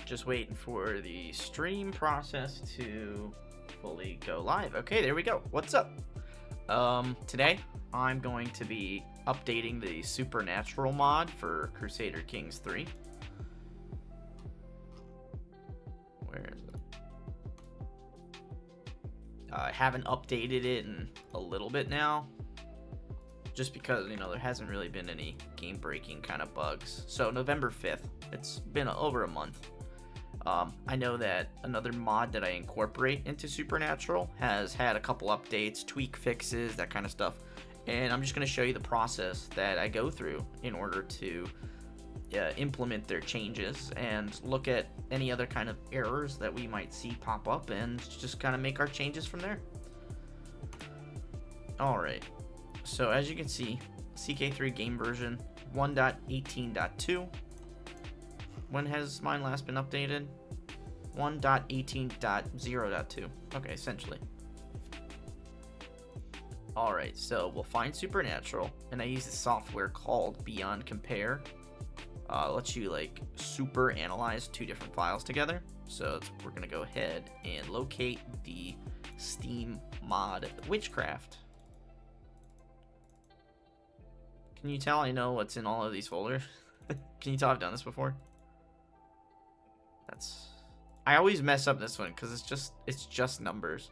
just waiting for the stream process to fully go live. Okay, there we go. What's up? Today I'm going to be updating the Supernatural mod for Crusader Kings 3. Where is it? I haven't updated it in a little bit now, just because, you know, there hasn't really been any game-breaking kind of bugs. So November 5th, it's been over a month. I know that another mod that I incorporate into Supernatural has had a couple updates, tweak fixes, that kind of stuff. And I'm just going to show you the process that I go through in order to implement their changes and look at any other kind of errors that we might see pop up and just kind of make our changes from there. Alright, so as you can see, CK3 game version 1.18.2. When has mine last been updated? 1.18.0.2. Okay, essentially. Alright, so we'll find Supernatural, and I use a software called Beyond Compare. Lets you like super analyze two different files together. So we're gonna go ahead and locate the Steam mod Witchcraft. Can you tell I know what's in all of these folders? Can you tell I've done this before? I always mess up this one because it's just numbers.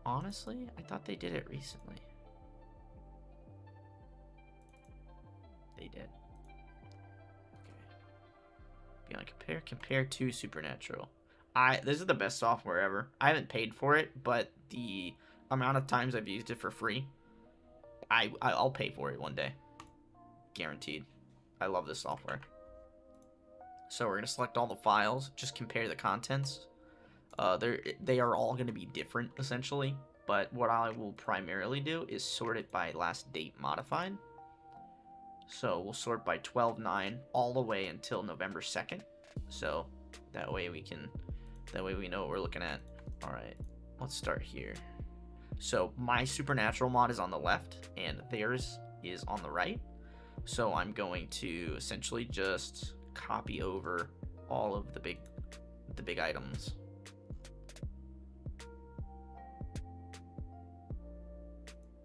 Honestly, I thought they did it recently. They did. Okay. Beyond compare to Supernatural. This is the best software ever. I haven't paid for it, but the amount of times I've used it for free, I'll pay for it one day. Guaranteed. I love this software. So we're going to select all the files, just compare the contents. They are all going to be different, essentially. But what I will primarily do is sort it by last date modified. So we'll sort by 12/9 all the way until November 2nd. So that way we know what we're looking at. All right, let's start here. So my Supernatural mod is on the left and theirs is on the right. So I'm going to essentially just copy over all of the big items.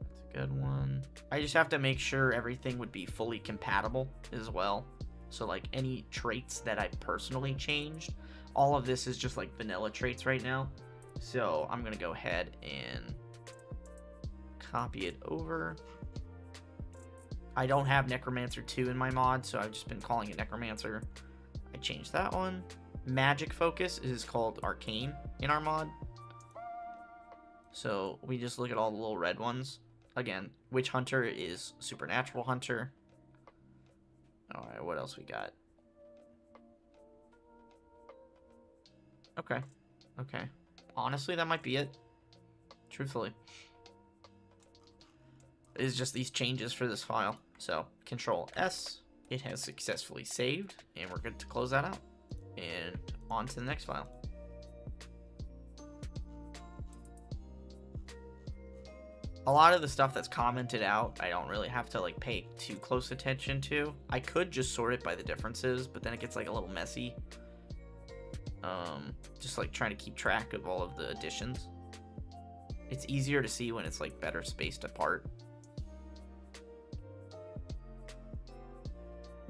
That's a good one. I just have to make sure everything would be fully compatible as well. So like any traits that I personally changed, all of this is just like vanilla traits right now. So I'm gonna go ahead and copy it over. I don't have Necromancer 2 in my mod, so I've just been calling it Necromancer. I changed that one. Magic focus is called Arcane in our mod. So we just look at all the little red ones. Again, Witch Hunter is Supernatural Hunter. Alright, what else we got? Okay. Honestly, that might be it. Truthfully. Is just these changes for this file. So Control S, it has successfully saved, and we're good to close that out. And on to the next file. A lot of the stuff that's commented out, I don't really have to like pay too close attention to. I could just sort it by the differences, but then it gets like a little messy. Just like trying to keep track of all of the additions. It's easier to see when it's like better spaced apart.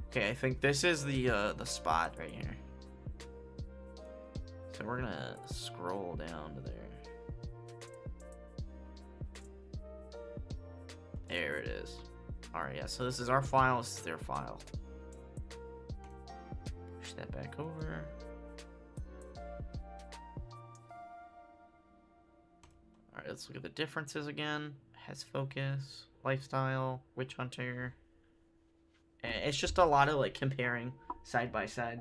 Okay, I think this is the spot right here. So we're gonna scroll down to there. There it is. Alright, yeah, so this is our file, this is their file. Push that back over. Alright, let's look at the differences again. Has focus, lifestyle, witch hunter. It's just a lot of like comparing side by side.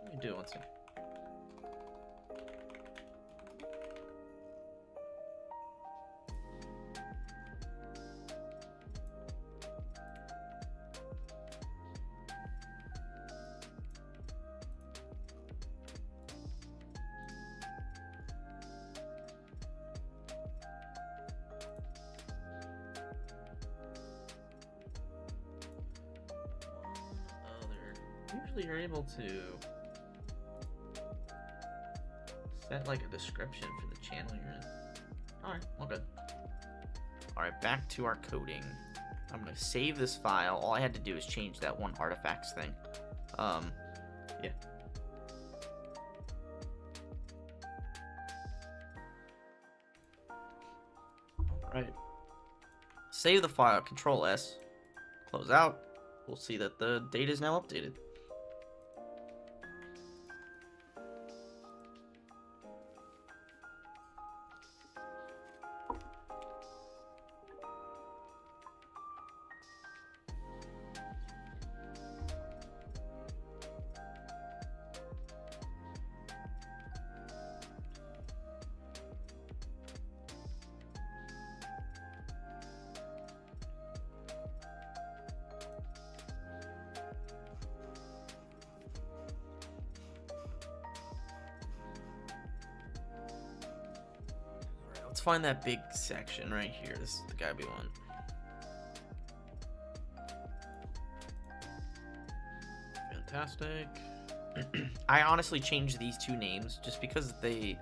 Let me do one second. actually you're able to set like a description for the channel you're in. Alright, well good. Alright, back to our coding. I'm gonna save this file. All I had to do is change that one artifacts thing. Yeah. Alright. Save the file, Control S, close out. We'll see that the data is now updated. Let's find that big section right here. This is the guy we want. Fantastic. I honestly changed these two names just because they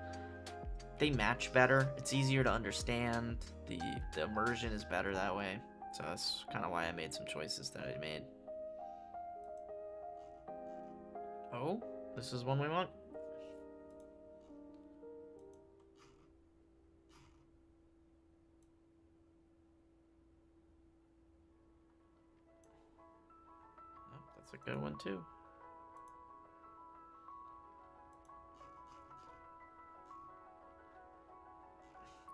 match better. It's easier to understand. The immersion is better that way. So that's kind of why I made some choices that I made. Oh, this is one we want. That's a good one too.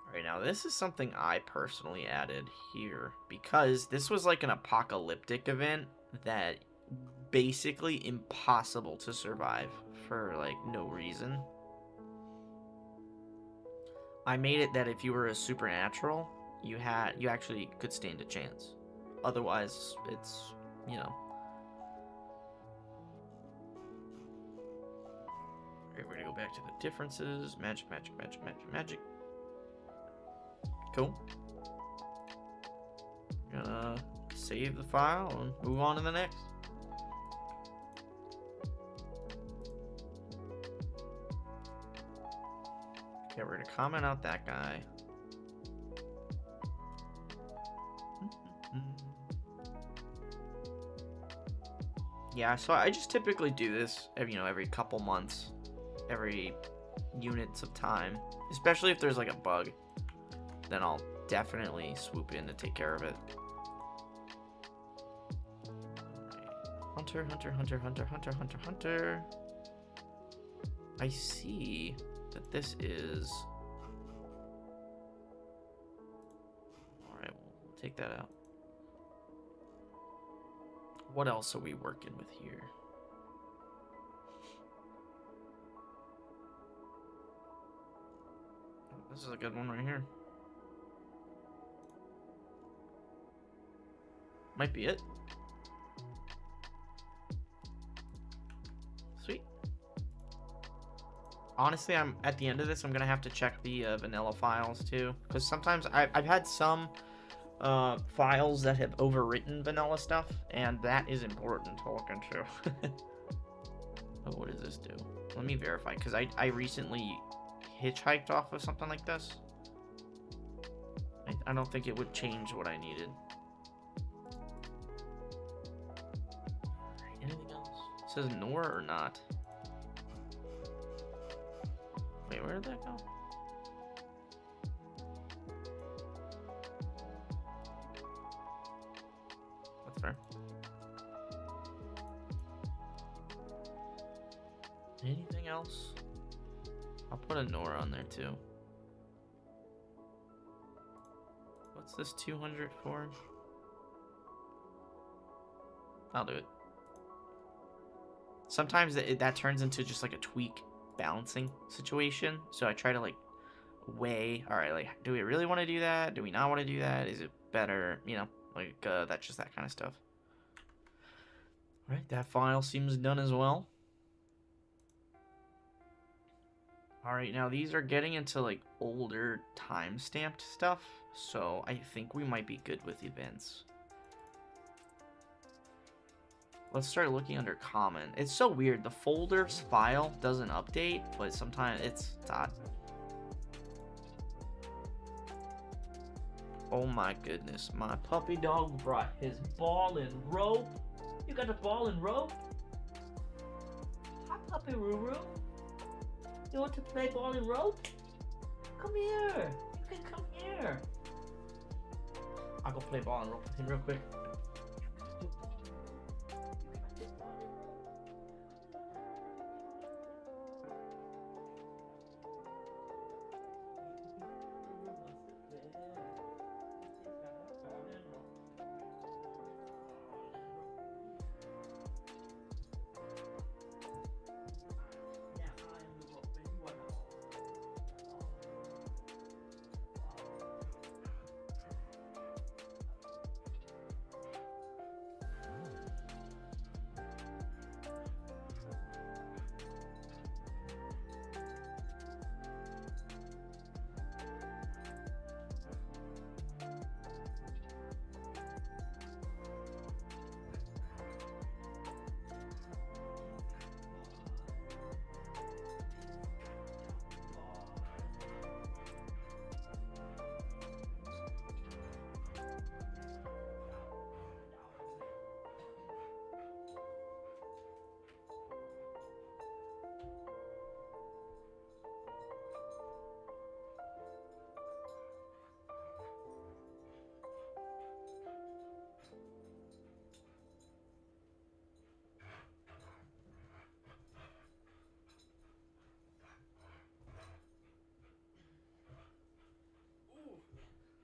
Alright, now this is something I personally added here because this was like an apocalyptic event that basically impossible to survive for like no reason. I made it that if you were a supernatural, you actually could stand a chance. Otherwise, it's, you know. Alright, we're gonna go back to the differences. Magic, magic, magic, magic, magic. Cool. Gonna save the file and move on to the next. Okay, we're gonna comment out that guy. Yeah, so I just typically do this, every couple months, every units of time, especially if there's like a bug. Then I'll definitely swoop in to take care of it. Hunter, hunter, hunter, hunter, hunter, hunter, hunter. I see that this is... Alright, we'll take that out. What else are we working with here? Oh, this is a good one right here. Might be it. Sweet. Honestly, I'm at the end of this. I'm gonna have to check the vanilla files too, because sometimes I've had some files that have overwritten vanilla stuff, and that is important to look into. Oh, what does this do? Let me verify, because I recently hitchhiked off of something like this. I don't think it would change what I needed. Anything else? It says Nor or not. Wait, where did that go? That's fair. Anything else? I'll put a Nor on there too. What's this 200 for? I'll do it. Sometimes that turns into just like a tweak balancing situation. So I try to like weigh, all right, like, do we really want to do that? Do we not want to do that? Is it better? Like that's just that kind of stuff. All right, that file seems done as well. All right, now these are getting into like older time-stamped stuff. So I think we might be good with events. Let's start looking under common. It's so weird. The folders file doesn't update, but sometimes it's odd. Oh my goodness. My puppy dog brought his ball and rope. You got the ball and rope? Hi, puppy Ruru. You want to play ball and rope? Come here. You can come here. I'll go play ball and rope with him real quick.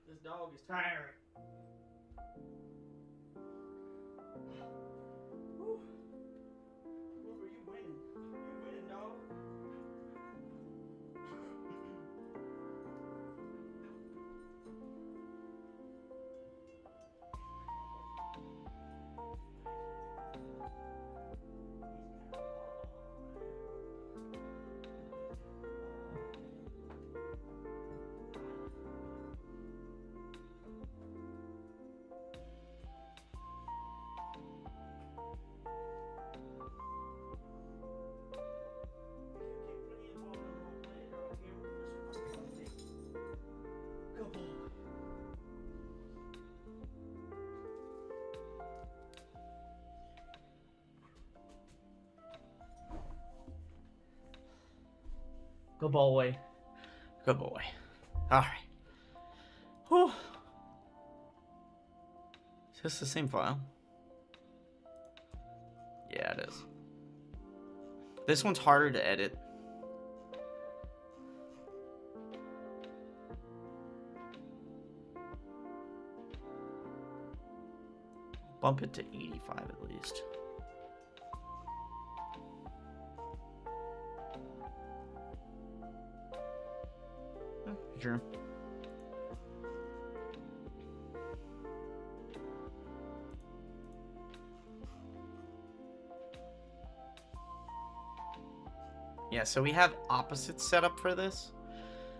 This dog is tiring. Whew. Ruber, you winning. You winning, dog. Good boy. Good boy. Alright. Whew. Is this the same file? Yeah, it is. This one's harder to edit. Bump it to 85 at least. Sure. Yeah, so we have opposites set up for this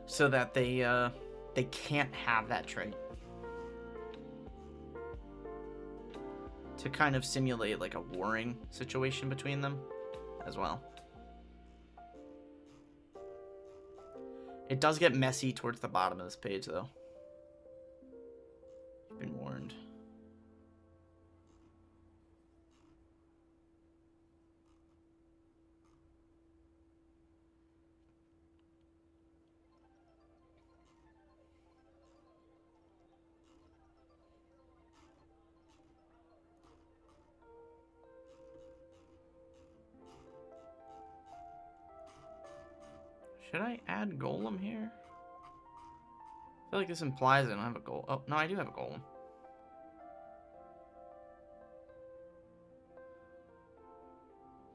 so that they can't have that trait. To kind of simulate like a warring situation between them as well. It does get messy towards the bottom of this page, though. You've been warned. Should I add golem here? I feel like this implies I don't have a golem. Oh, no, I do have a golem.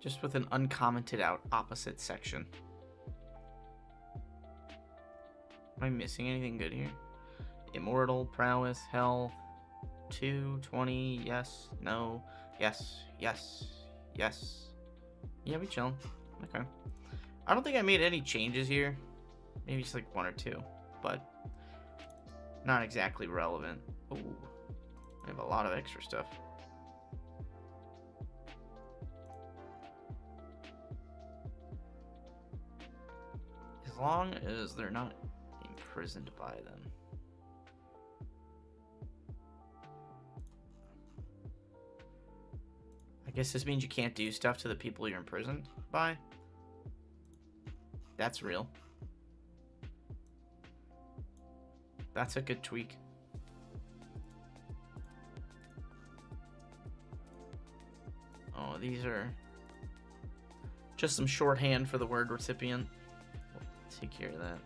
Just with an uncommented out opposite section. Am I missing anything good here? Immortal, prowess, health, 2, 20, yes, no, yes, yes, yes. Yeah, we chillin'. Okay. I don't think I made any changes here. Maybe just like 1 or 2, but not exactly relevant. Ooh, I have a lot of extra stuff. As long as they're not imprisoned by them. I guess this means you can't do stuff to the people you're imprisoned by. That's real. That's a good tweak. Oh, these are just some shorthand for the word recipient. We'll take care of that.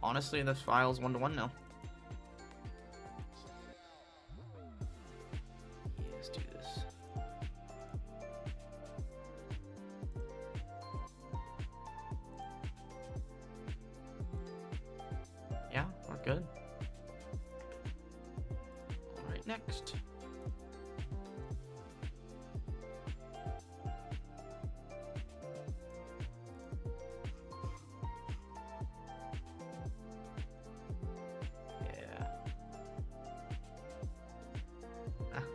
Honestly, this file's 1-to-1 now. Yeah, let's do this. Yeah, we're good. All right, next.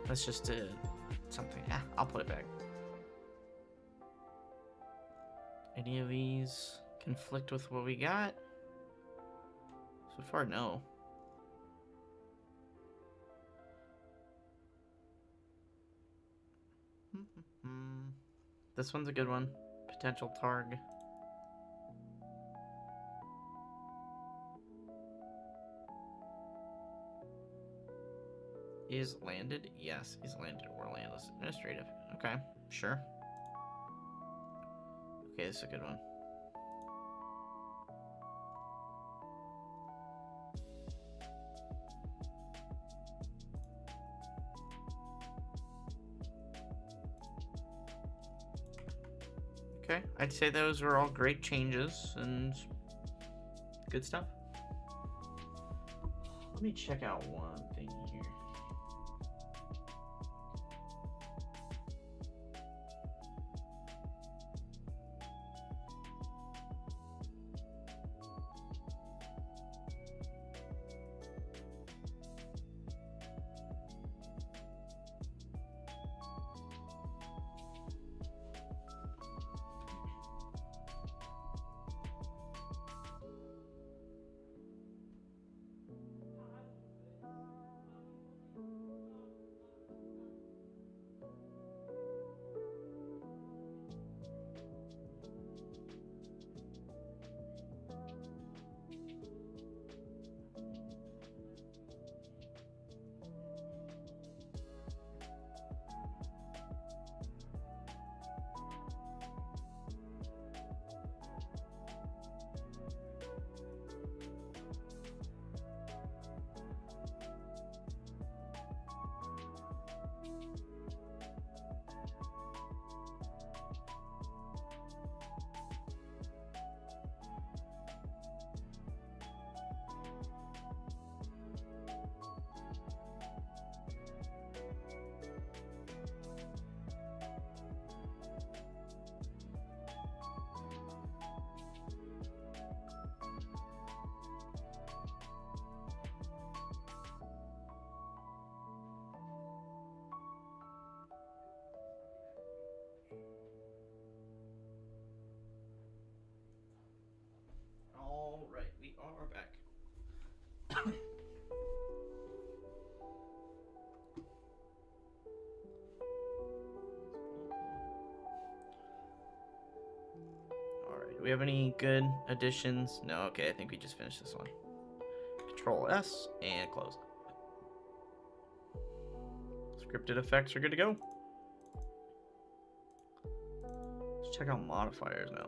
Let's just do something. I'll put it back. Any of these conflict with what we got? So far, no. This one's a good one. Potential targ. Is landed? Yes, is landed or landless. Administrative. Okay, sure. Okay, this is a good one. Okay, I'd say those are all great changes and good stuff. Let me check out one thing here. All right, we are back. All right, do we have any good additions? No, okay, I think we just finished this one. Control S and close. Scripted effects are good to go. Let's check out modifiers now.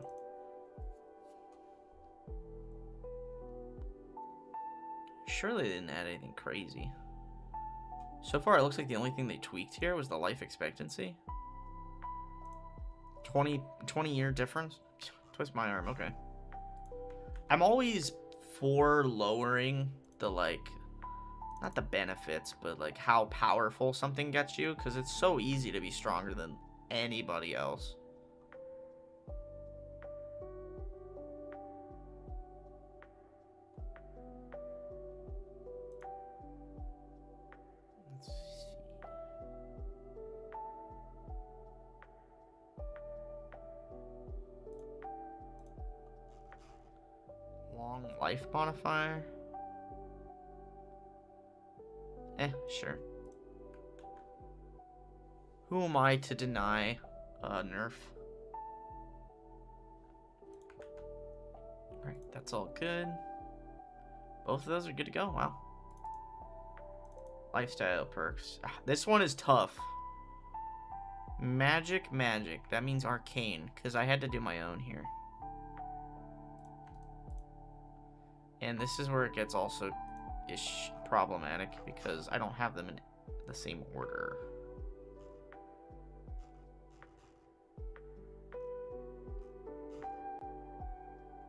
Surely they didn't add anything crazy. So far, it looks like the only thing they tweaked here was the life expectancy. 20-year difference? Twist my arm, okay. I'm always for lowering the, like, not the benefits, but, like, how powerful something gets you, because it's so easy to be stronger than anybody else. Long life modifier. Sure. Who am I to deny nerf? Alright, that's all good. Both of those are good to go. Wow. Lifestyle perks. This one is tough. Magic. That means arcane, because I had to do my own here. And this is where it gets also ish problematic, because I don't have them in the same order.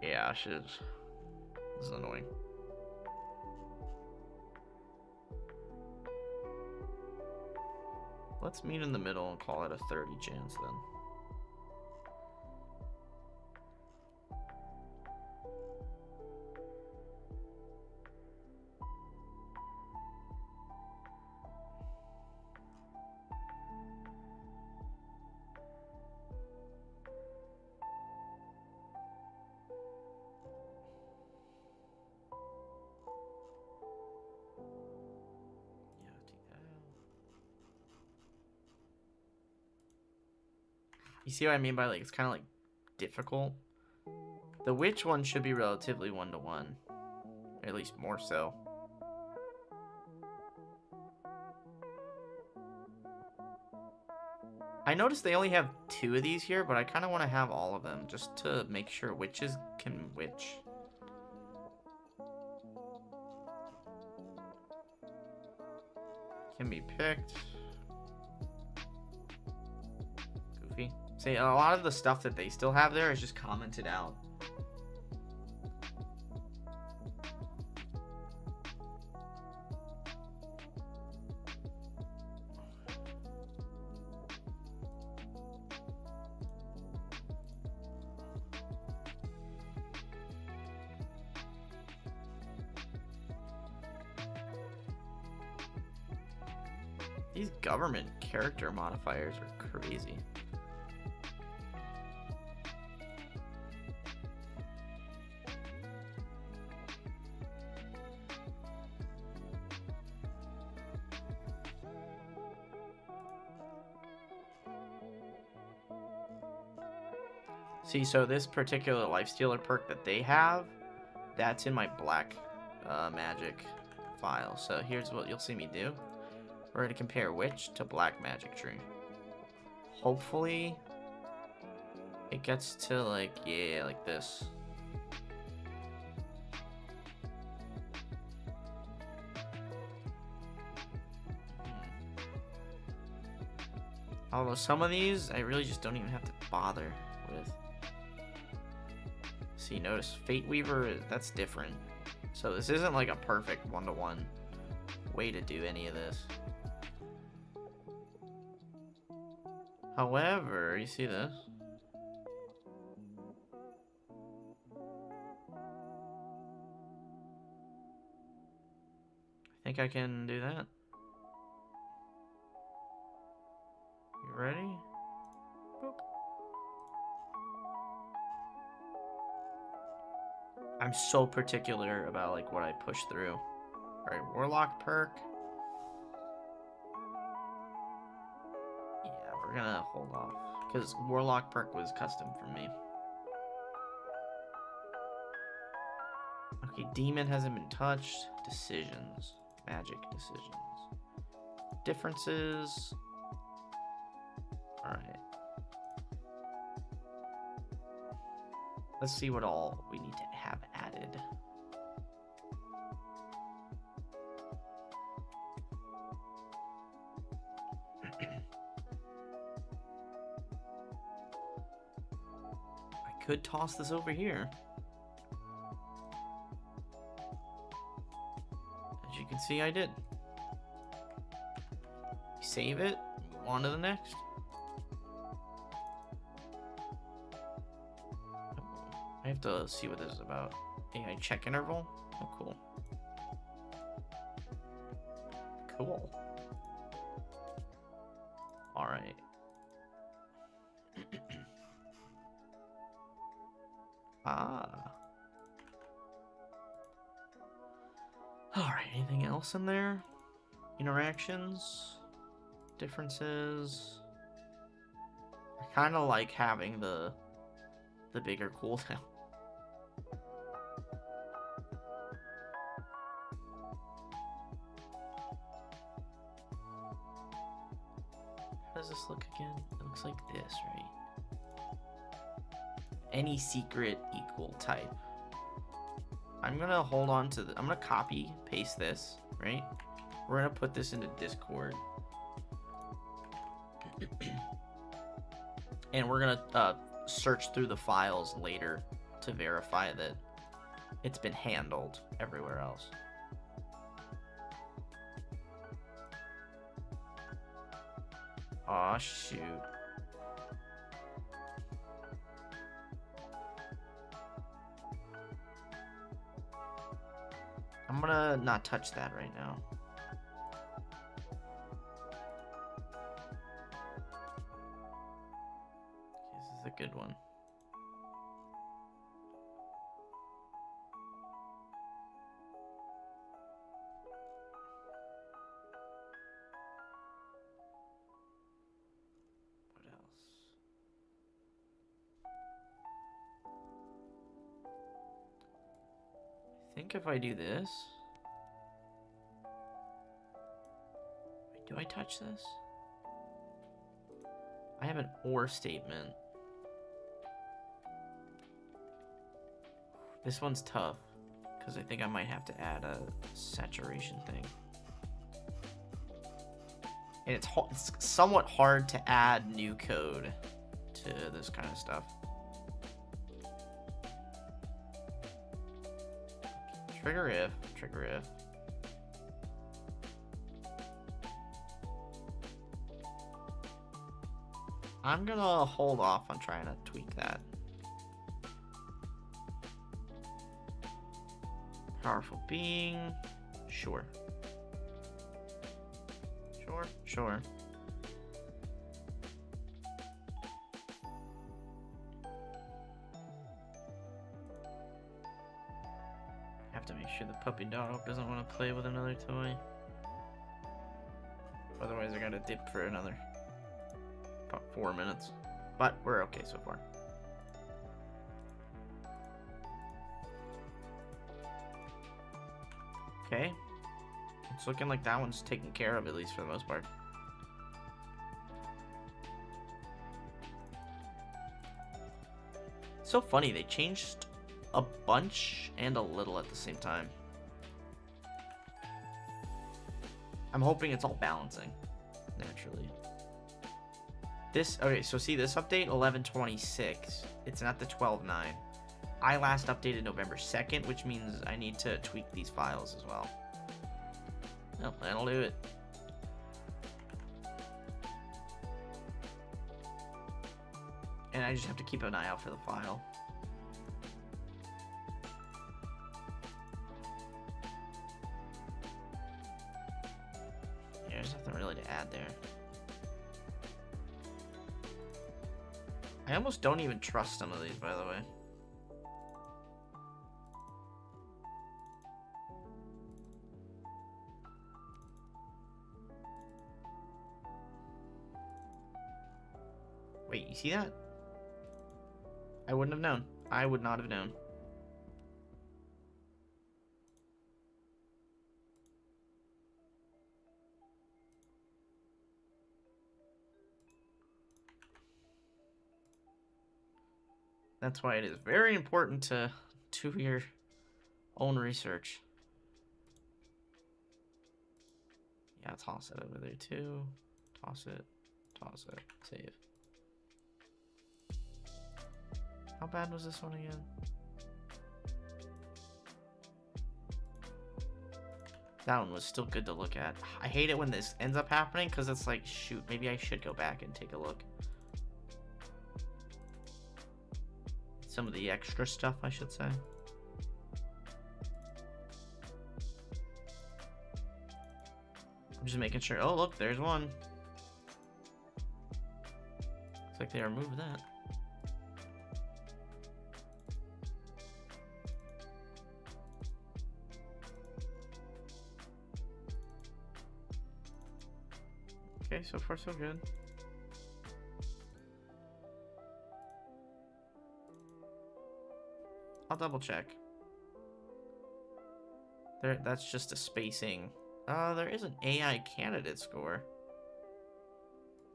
Yeah, shit. This is annoying. Let's meet in the middle and call it a 30 chance then. You see what I mean by, like, it's kind of like difficult? The witch one should be relatively 1-to-1. Or at least more so. I noticed they only have 2 of these here, but I kind of want to have all of them just to make sure witches can witch. Can be picked. Goofy. See, a lot of the stuff that they still have there is just commented out. These government character modifiers are crazy. See, so this particular lifestealer perk that they have, that's in my black magic file. So here's what you'll see me do. We're going to compare witch to black magic tree. Hopefully it gets to, like, yeah, like this. Although some of these I really just don't even have to bother with. See, notice Fate Weaver, that's different. So this isn't like a perfect 1-to-1 way to do any of this. However, you see this? I think I can do that. You ready? Boop. I'm so particular about, like, what I push through. Alright, Warlock perk. We're gonna hold off, because Warlock perk was custom for me. Okay, Demon hasn't been touched. Decisions. Magic decisions. Differences. Alright. Let's see what all we need to have added. Could toss this over here. As you can see, I did. Save it, move on to the next. I have to see what this is about. AI check interval? Oh, cool. Cool. Alright. Ah. Alright, anything else in there? Interactions? Differences? I kind of like having the bigger cooldown. How does this look again? It looks like this, right? Any secret equal type. I'm gonna hold on to I'm gonna copy paste this, right? We're gonna put this into Discord. And we're gonna search through the files later to verify that it's been handled everywhere else. Aw, shoot. I'm gonna not touch that right now. This is a good one. What else? I think if I do this... Wait, do I touch this? I have an or statement. This one's tough, because I think I might have to add a saturation thing. And it's somewhat hard to add new code to this kind of stuff. Trigger if. I'm gonna hold off on trying to tweak that. Powerful being. Sure. Sure. Have to make sure the puppy dog doesn't want to play with another toy. Otherwise I gotta dip for another about 4 minutes. But we're okay so far. Okay. It's looking like that one's taken care of, at least for the most part. It's so funny, they changed a bunch and a little at the same time. I'm hoping it's all balancing, naturally. Okay, so see this update, 11.26. It's not the 12.9. I last updated November 2nd, which means I need to tweak these files as well. Well, that'll do it. And I just have to keep an eye out for the file. Yeah, there's nothing really to add there. I almost don't even trust some of these, by the way. Wait, you see that? I wouldn't have known. I would not have known. That's why it is very important to do your own research. Yeah, toss it over there too. Toss it, save. How bad was this one again? That one was still good to look at. I hate it when this ends up happening because it's like, shoot, maybe I should go back and take a look. Some of the extra stuff, I should say. I'm just making sure. Oh, look, there's one. Looks like they removed that. Okay, so far so good. I'll double check. There, that's just a spacing. There is an AI candidate score.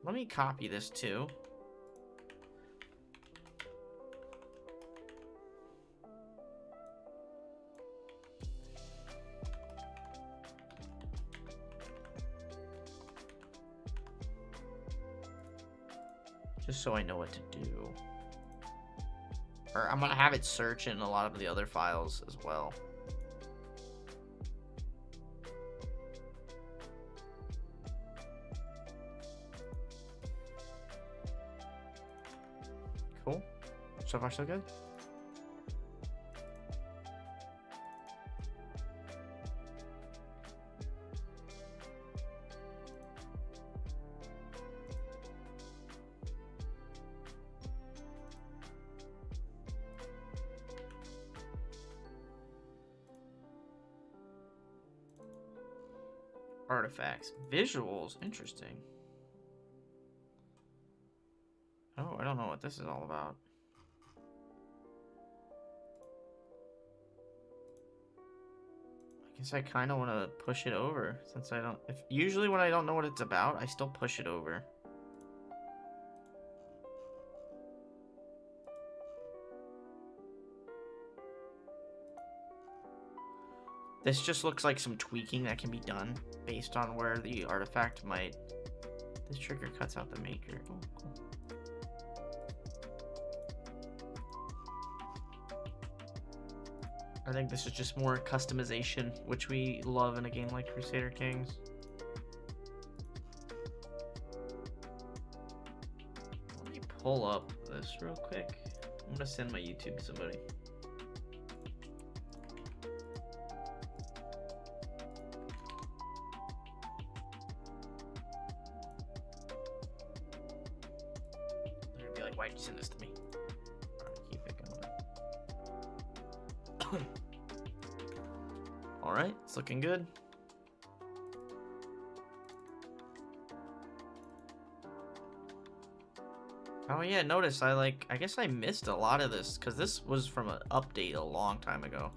Let me copy this too. Just so I know what to do. Or I'm gonna have it search in a lot of the other files as well. Cool. So far so good. Artifacts. Visuals. Interesting. Oh, I don't know what this is all about. I guess I kind of want to push it over since I don't... usually when I don't know what it's about, I still push it over. This just looks like some tweaking that can be done based on where the artifact might... This trigger cuts out the maker. Oh, cool. I think this is just more customization, which we love in a game like Crusader Kings. Let me pull up this real quick. I'm gonna send my YouTube to somebody. They're gonna be like, why'd you send this to me? Alright, keep it going. Alright, it's looking good. Oh yeah, notice I guess I missed a lot of this because this was from an update a long time ago.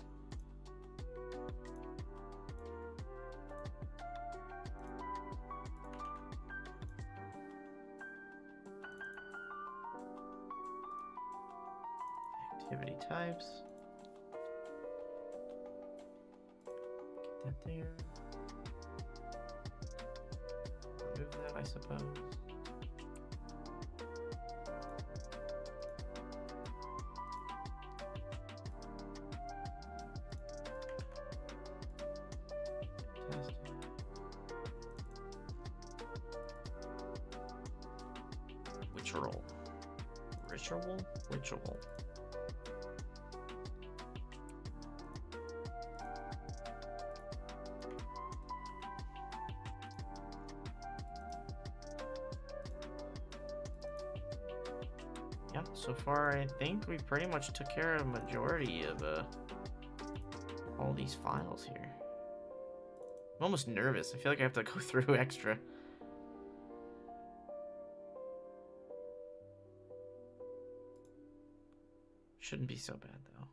Activity types. Get that there. Remove that, I suppose. Ritual. Ritual. Yeah, so far I think we pretty much took care of a majority of all these files here. I'm almost nervous. I feel like I have to go through extra. Shouldn't be so bad though.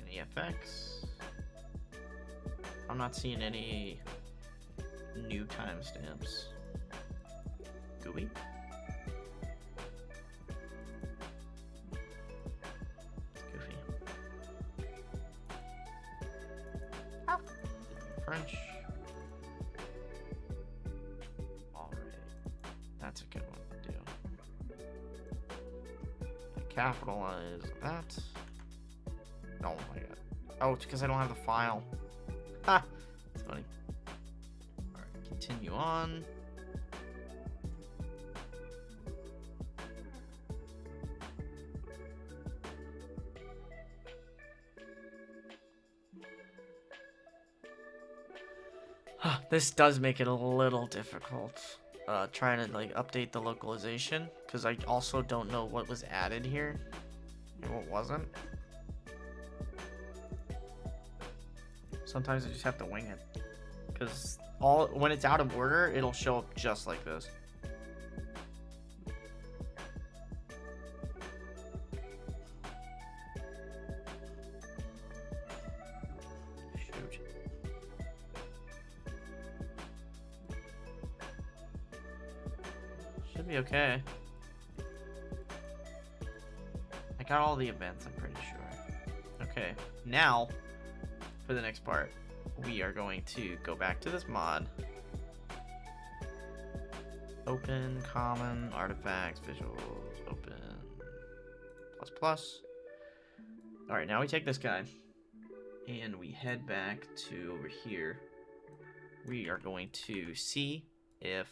Any effects? I'm not seeing any new timestamps. Gooey? French. Alright. That's a good one to do. Capitalize that. Oh my god. Oh, it's because I don't have the file. Ha! That's funny. Alright, continue on. This does make it a little difficult. Trying to like update the localization because I also don't know what was added here and what wasn't. Sometimes I just have to wing it because when it's out of order, it'll show up just like this. Shoot. Should be okay. I got all the events, I'm pretty sure. Okay, now for the next part, we are going to go back to this mod. Open, common, artifacts, visuals, open, plus plus. Alright, now we take this guy and we head back to over here. We are going to see if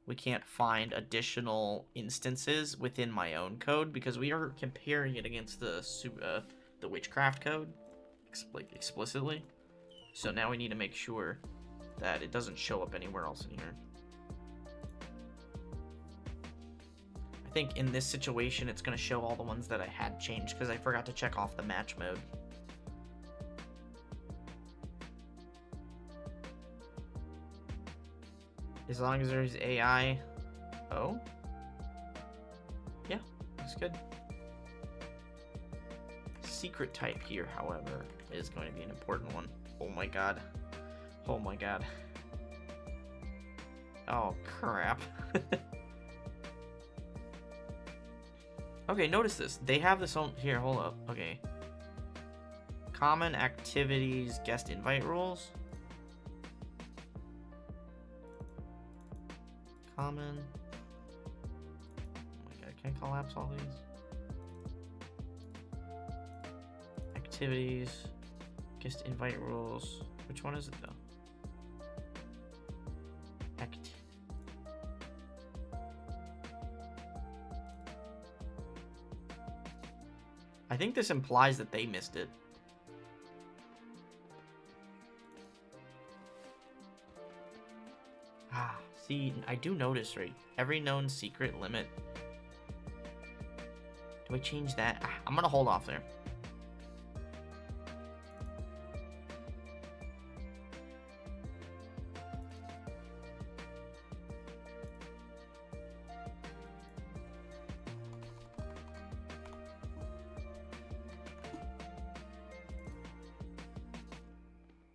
we can't find additional instances within my own code because we are comparing it against the Witchcraft code explicitly. So now we need to make sure that it doesn't show up anywhere else in here. I think in this situation it's going to show all the ones that I had changed because I forgot to check off the match mode. As long as there's AI. Oh? Yeah, looks good. Secret type here, however, is going to be an important one. Oh my god. Oh my god. Oh, crap. Okay, notice this. They have this on... Here, hold up. Okay. Common activities, guest invite rules. Common. Oh my god, can I collapse all these? Activities, guest invite rules. Which one is it though? I think this implies that they missed it. Ah, see, I do notice, right? Every known secret limit. Do I change that? Ah, I'm gonna hold off there.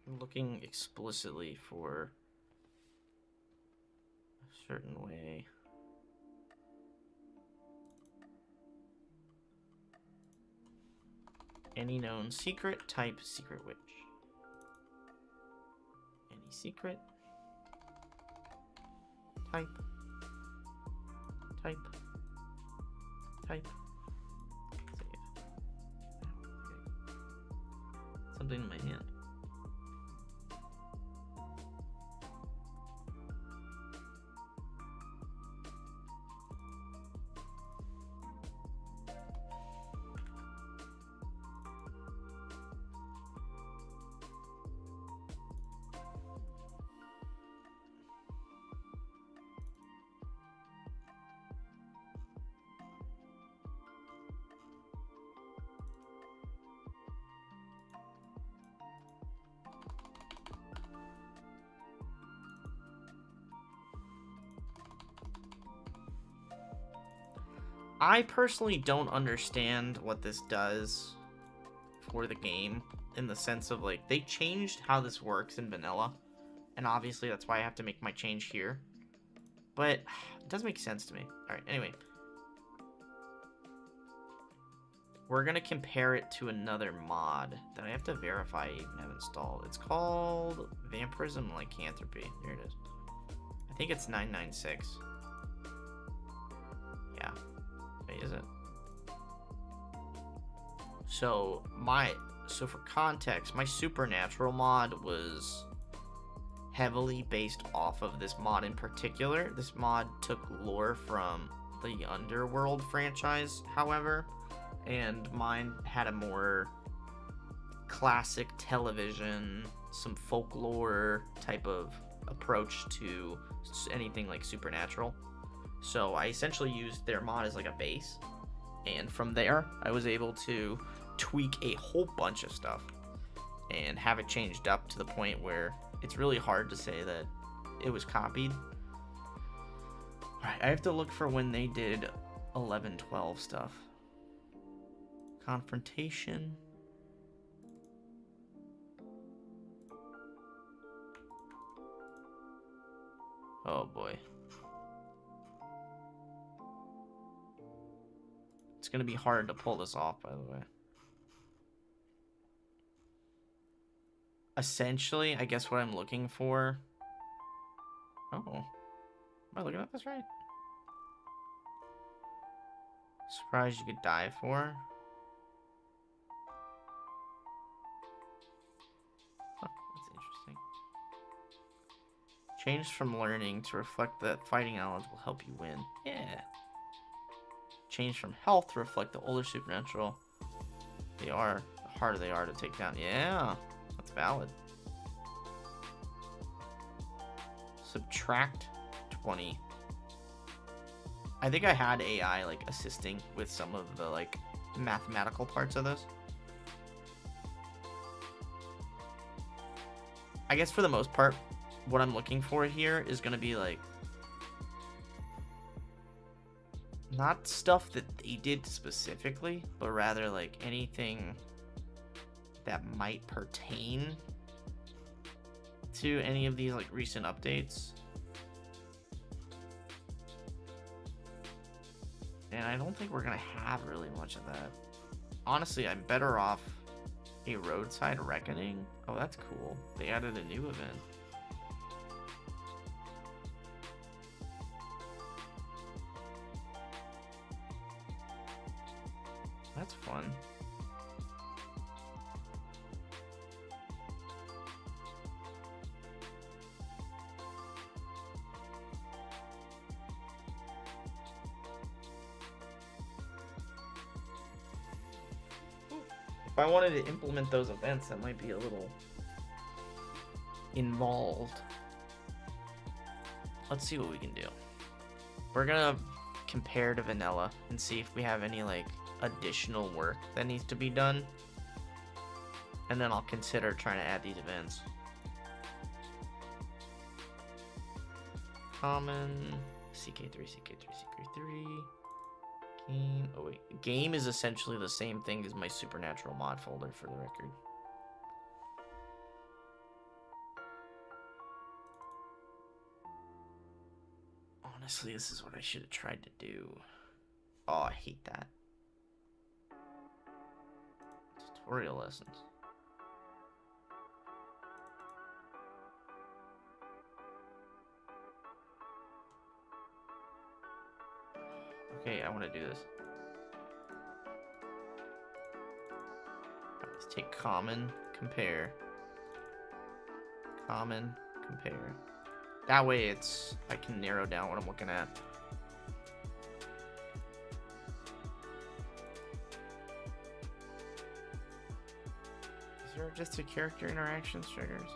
Looking explicitly for a certain way. Any known secret, type secret witch. Any secret, type, type, type. Save. Something in my hand. I personally don't understand what this does for the game in the sense of, like, they changed how this works in vanilla, and obviously that's why I have to make my change here, but it does make sense to me. Alright, anyway. We're going to compare it to another mod that I have to verify I even have installed. It's called Vampirism Lycanthropy. Here it is. I think it's 996. Yeah. Wait, is it? So for context, my Supernatural mod was heavily based off of this mod in particular. This mod took lore from the Underworld franchise, however, and mine had a more classic television some folklore type of approach to anything like Supernatural. So I essentially used their mod as like a base, and from there I was able to tweak a whole bunch of stuff and have it changed up to the point where it's really hard to say that it was copied. Alright, I have to look for when they did 11-12 stuff. Confrontation. Oh boy. It's gonna be hard to pull this off, by the way. Essentially, I guess what I'm looking for... Oh. Am I looking at this right? Surprise you could die for? Huh, that's interesting. Change from learning to reflect that fighting knowledge will help you win. Yeah. Change from health to reflect the older supernatural they are, the harder they are to take down. Yeah, that's valid. Subtract 20. I think I had AI like assisting with some of the like mathematical parts of this. I guess for the most part, what I'm looking for here is going to be like not stuff that they did specifically, but rather like anything that might pertain to any of these like recent updates. And I don't think we're gonna have really much of that. Honestly, I'm better off a roadside reckoning. Oh, that's cool. They added a new event. That's fun. If I wanted to implement those events, that might be a little involved. Let's see what we can do. We're gonna compare to vanilla and see if we have any like additional work that needs to be done, and then I'll consider trying to add these events. Common CK3, CK3, CK3. Game. Oh wait, game is essentially the same thing as my Supernatural mod folder, for the record. Honestly, this is what I should have tried to do. Oh, I hate that. Tutorial lessons. Okay, I want to do this. Let's take common, compare. Common, compare. That way I can narrow down what I'm looking at. Is there just a character interactions triggers?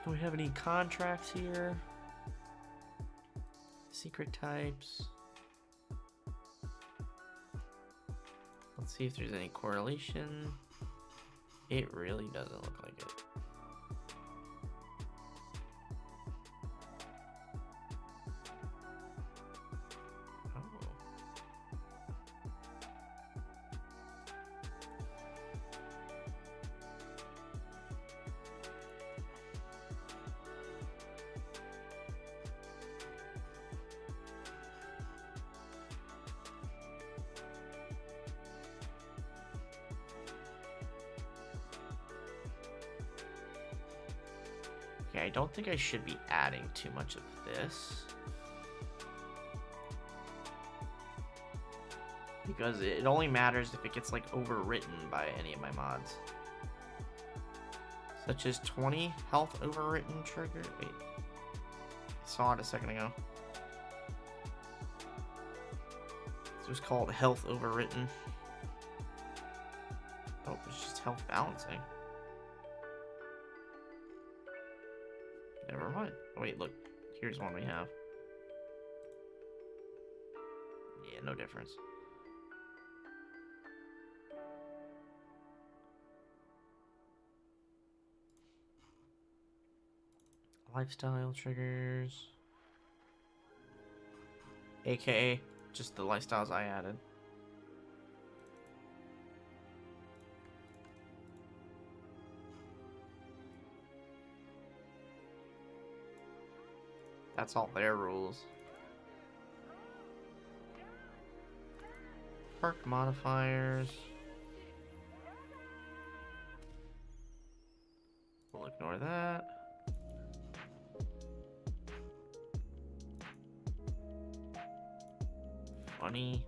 Do we have any contracts here? Secret types. Let's see if there's any correlation. It really doesn't look like it. Okay, I don't think I should be adding too much of this, because it only matters if it gets like overwritten by any of my mods, such as 20 health overwritten trigger. Wait, I saw it a second ago. was called health overwritten. Oh, it's just health balancing. Never mind. Oh, wait, look. Here's one we have. Yeah, no difference. Lifestyle triggers. AKA just the lifestyles I added. That's all their rules. Perk modifiers. We'll ignore that. Funny.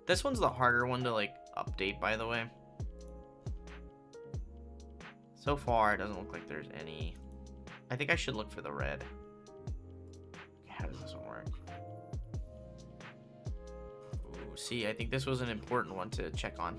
This one's the harder one to like update, by the way. So far, it doesn't look like there's any. I think I should look for the red. How does this one work? Ooh, see, I think this was an important one to check on.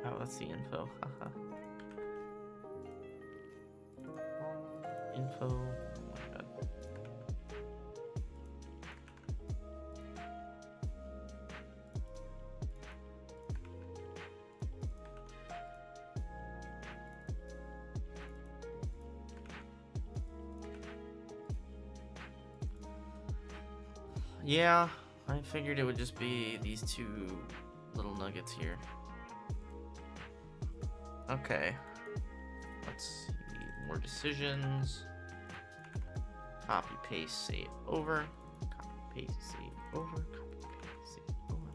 Oh, that's the info. Haha. Info. Oh my god. Yeah, I figured it would just be these two little nuggets here. Okay, let's see, more decisions, copy, paste, save over, copy, paste, save over, copy, paste, save over.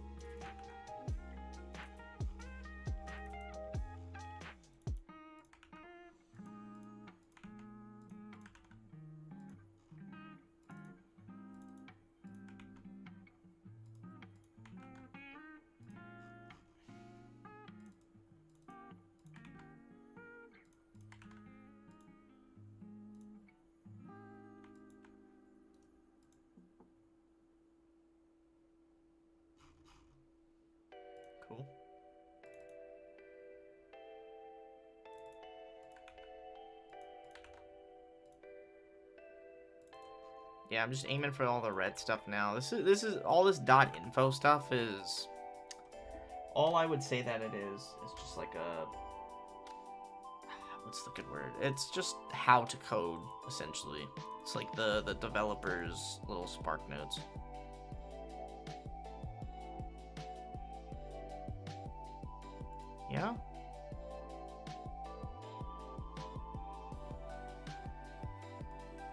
Cool. Yeah, I'm just aiming for all the red stuff now. This is all this .info stuff is all I would say that it is just like a, what's the good word? It's just how to code essentially. It's like the developer's little Spark notes. Yeah?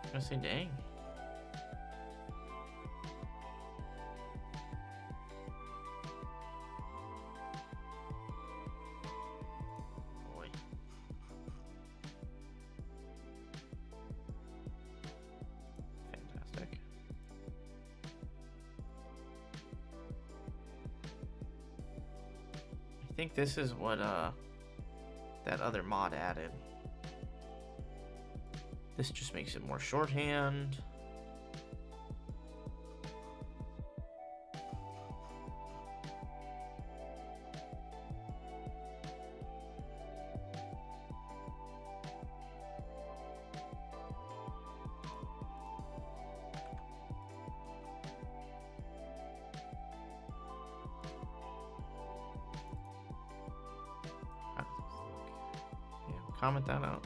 I'm gonna say dang. Boy. Fantastic. I think this is what that other mod added. This just makes it more shorthand. Comment that out.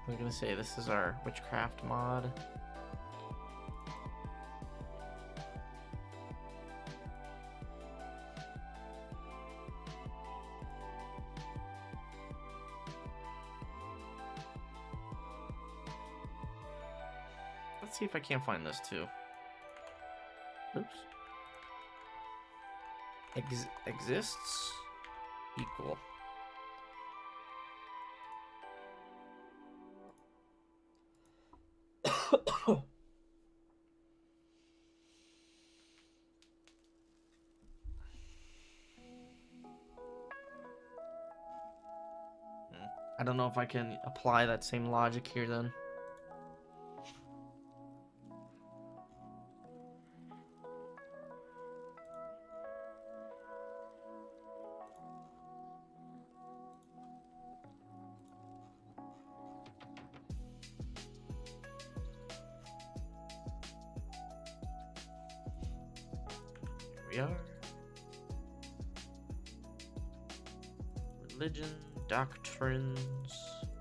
I'm gonna say this is our Witchcraft mod. let's see if I can't find this too. Oops. Exists equal. I don't know if I can apply that same logic here then. Here we are. Religion, doctrines,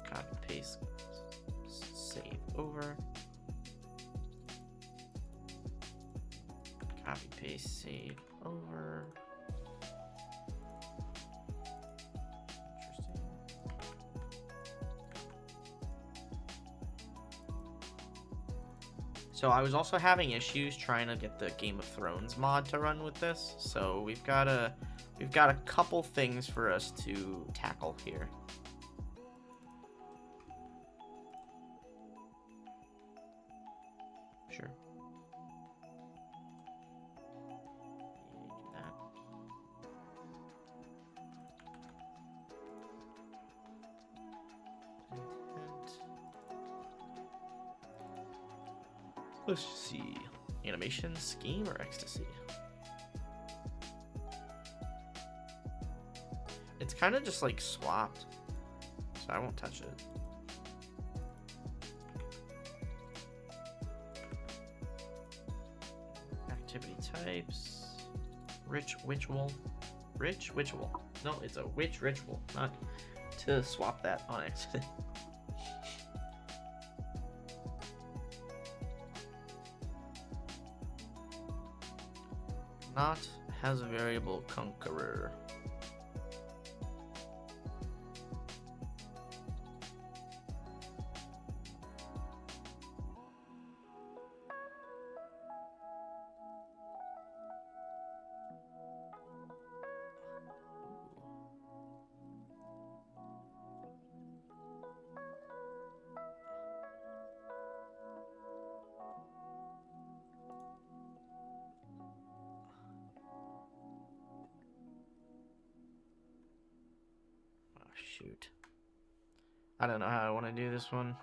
copy, paste, save over. Copy, paste, save over. Interesting. So I was also having issues trying to get the Game of Thrones mod to run with this. So we've got a couple things for us to tackle here. Sure. Do that. Let's see. Animation, scheme, or ecstasy? It's kind of just like swapped, so I won't touch it. Activity types. Rich ritual. Rich ritual. No, it's a witch ritual, not to swap that on accident. Not has a variable conqueror. Shoot. I don't know how I want to do this one.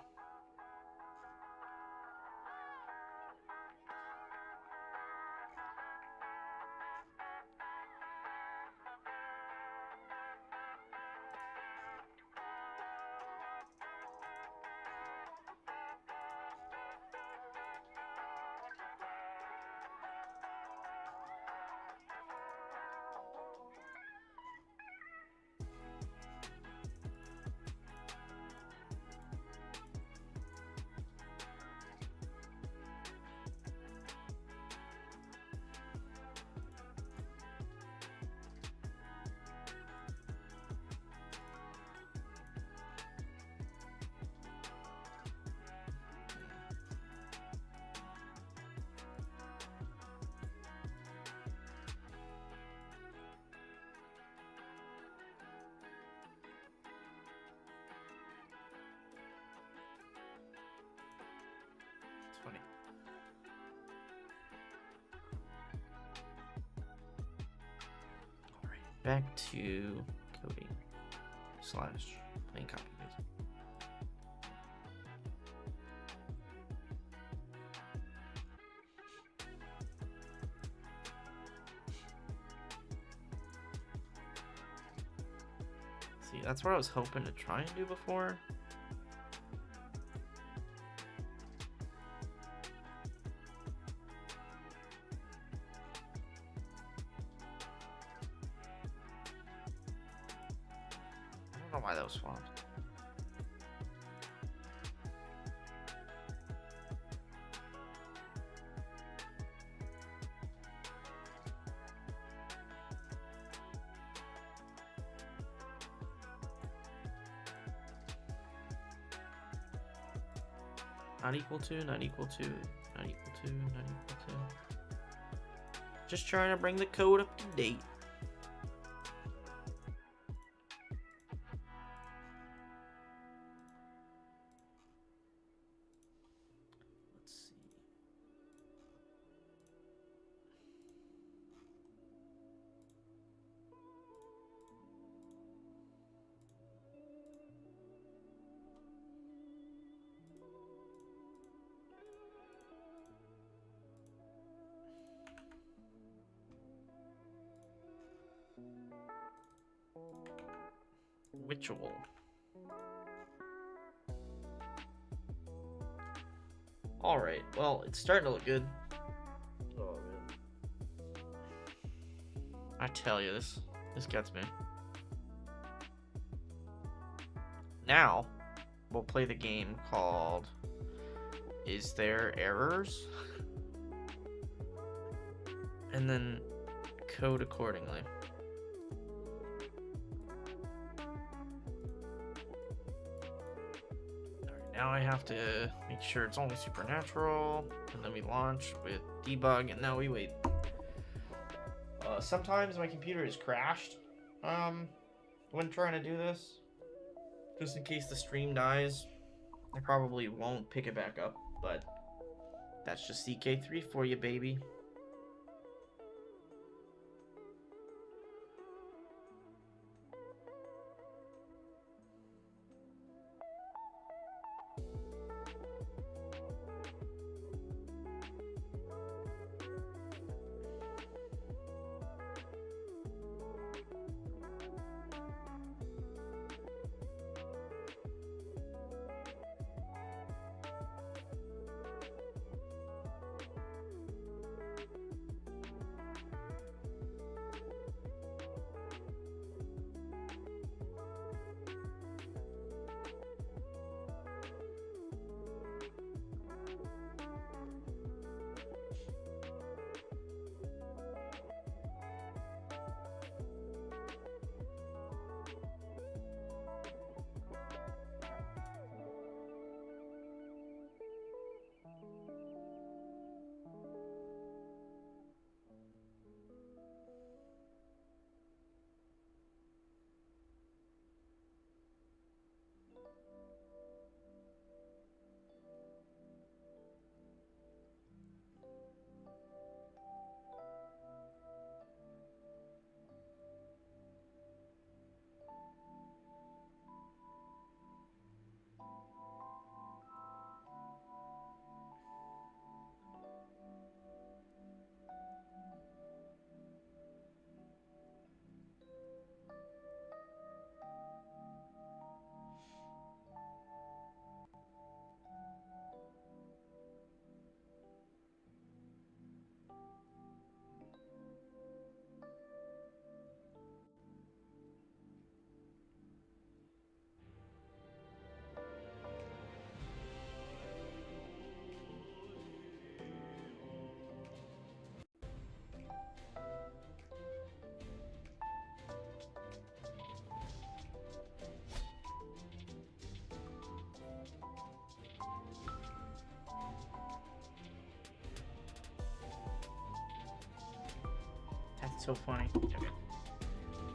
Funny. All right, back to coding / plain copy paste. See, that's what I was hoping to try and do before. I don't know why that was swapped. Not equal to, not equal to, not equal to, not equal to. Just trying to bring the code up to date. Let's see. Ritual. Alright, well, it's starting to look good. Oh, man. I tell you, this gets me. Now, we'll play the game called Is There Errors? And then code accordingly. Now I have to make sure it's only Supernatural, and then we launch with debug, and now we wait. Sometimes my computer is crashed when trying to do this. Just in case the stream dies, I probably won't pick it back up, but that's just CK3 for you, baby. That's so funny. Okay.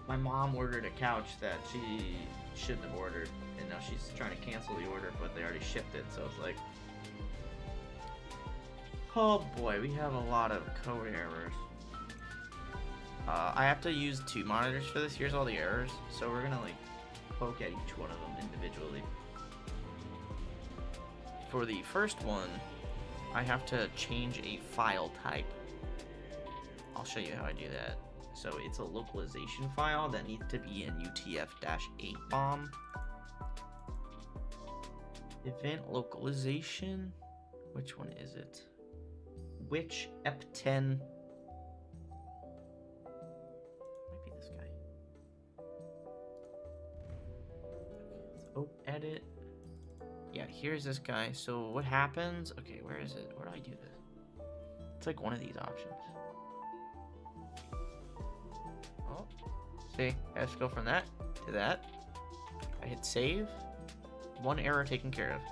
My mom ordered a couch that she shouldn't have ordered, and now she's trying to cancel the order, but they already shipped it, so it's like... Oh boy, we have a lot of code errors. I have to use 2 monitors for this. Here's all the errors, so we're gonna like poke at each one of them individually. For the first one, I have to change a file type. I'll show you how I do that. So it's a localization file that needs to be in UTF-8 bomb. Event localization. Which one is it? Which ep10? Might be this guy. Oh, edit. Yeah, here's this guy. So what happens? Okay, where is it? Where do I do this? It's like one of these options. Oh, see, I have to go from that to that. I hit save. One error taken care of.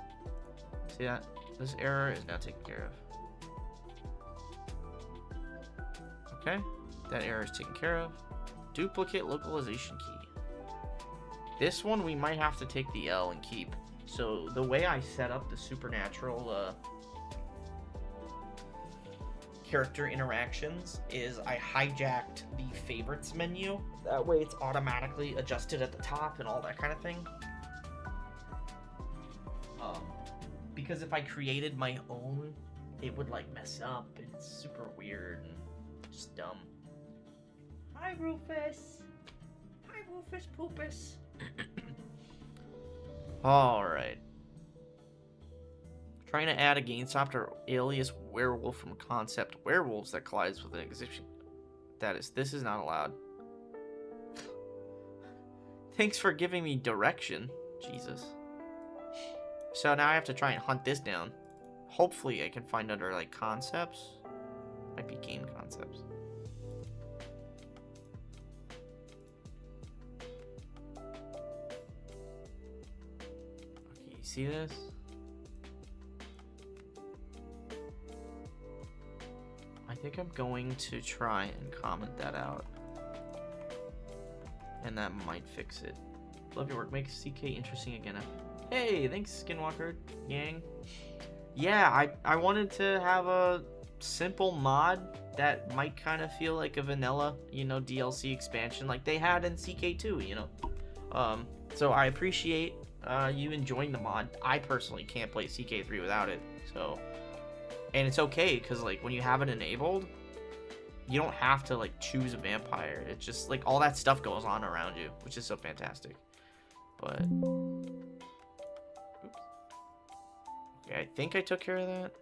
See that? This error is now taken care of. Okay, that error is taken care of. Duplicate localization key. This one we might have to take the L and keep. So the way I set up the Supernatural character interactions is I hijacked the favorites menu. That way it's automatically adjusted at the top and all that kind of thing. Because if I created my own, it would like mess up and it's super weird and just dumb. Hi Rufus! Hi Rufus Poopus! Alright. Trying to add a GameStop or alias werewolf from concept werewolves that collides with an existing. This is not allowed. Thanks for giving me direction. Jesus. So now I have to try and hunt this down. Hopefully I can find under like concepts. Might be game concepts. Okay, you see this? I think I'm going to try and comment that out. And that might fix it. Love your work. Make CK interesting again. Hey, thanks, Skinwalker Yang. Yeah, I wanted to have a simple mod that might kind of feel like a vanilla, you know, DLC expansion like they had in CK2, you know. So I appreciate you enjoying the mod. I personally can't play CK3 without it, so. And it's okay, because, like, when you have it enabled, you don't have to, like, choose a vampire. It's just, like, all that stuff goes on around you, which is so fantastic. But... Oops. Okay, I think I took care of that.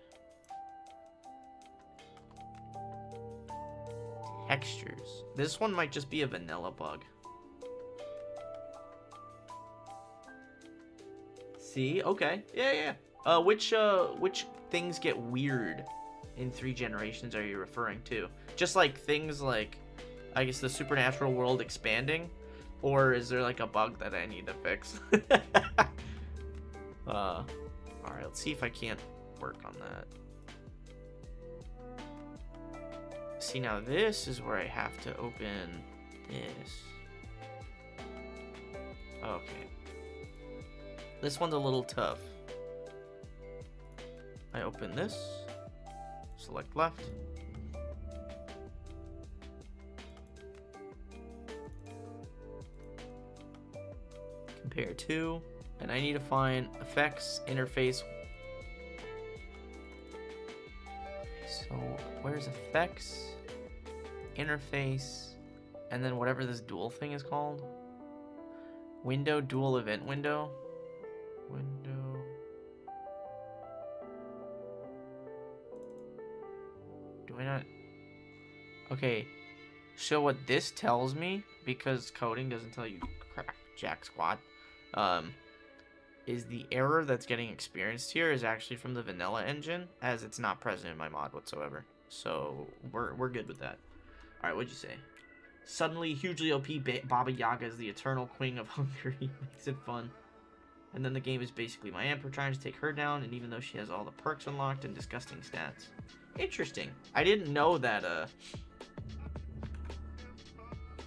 Textures. This one might just be a vanilla bug. See? Okay. Yeah. Which things get weird in 3 generations are you referring to? Just like things like, I guess, the supernatural world expanding? Or is there like a bug that I need to fix? Alright, let's see if I can't work on that. See, now this is where I have to open this. Okay. This one's a little tough. I open this, select left. Compare to, and I need to find effects, interface. So where's effects, interface, and then whatever this dual thing is called? Window, dual event window. Window. Do I not? Okay. So what this tells me, because coding doesn't tell you crap jack squat, is the error that's getting experienced here is actually from the vanilla engine, as it's not present in my mod whatsoever. So we're good with that. All right, what'd you say? Suddenly, hugely OP Baba Yaga is the eternal queen of Hungary. Makes it fun. And then the game is basically my Emperor trying to take her down, and even though she has all the perks unlocked and disgusting stats. Interesting. I didn't know that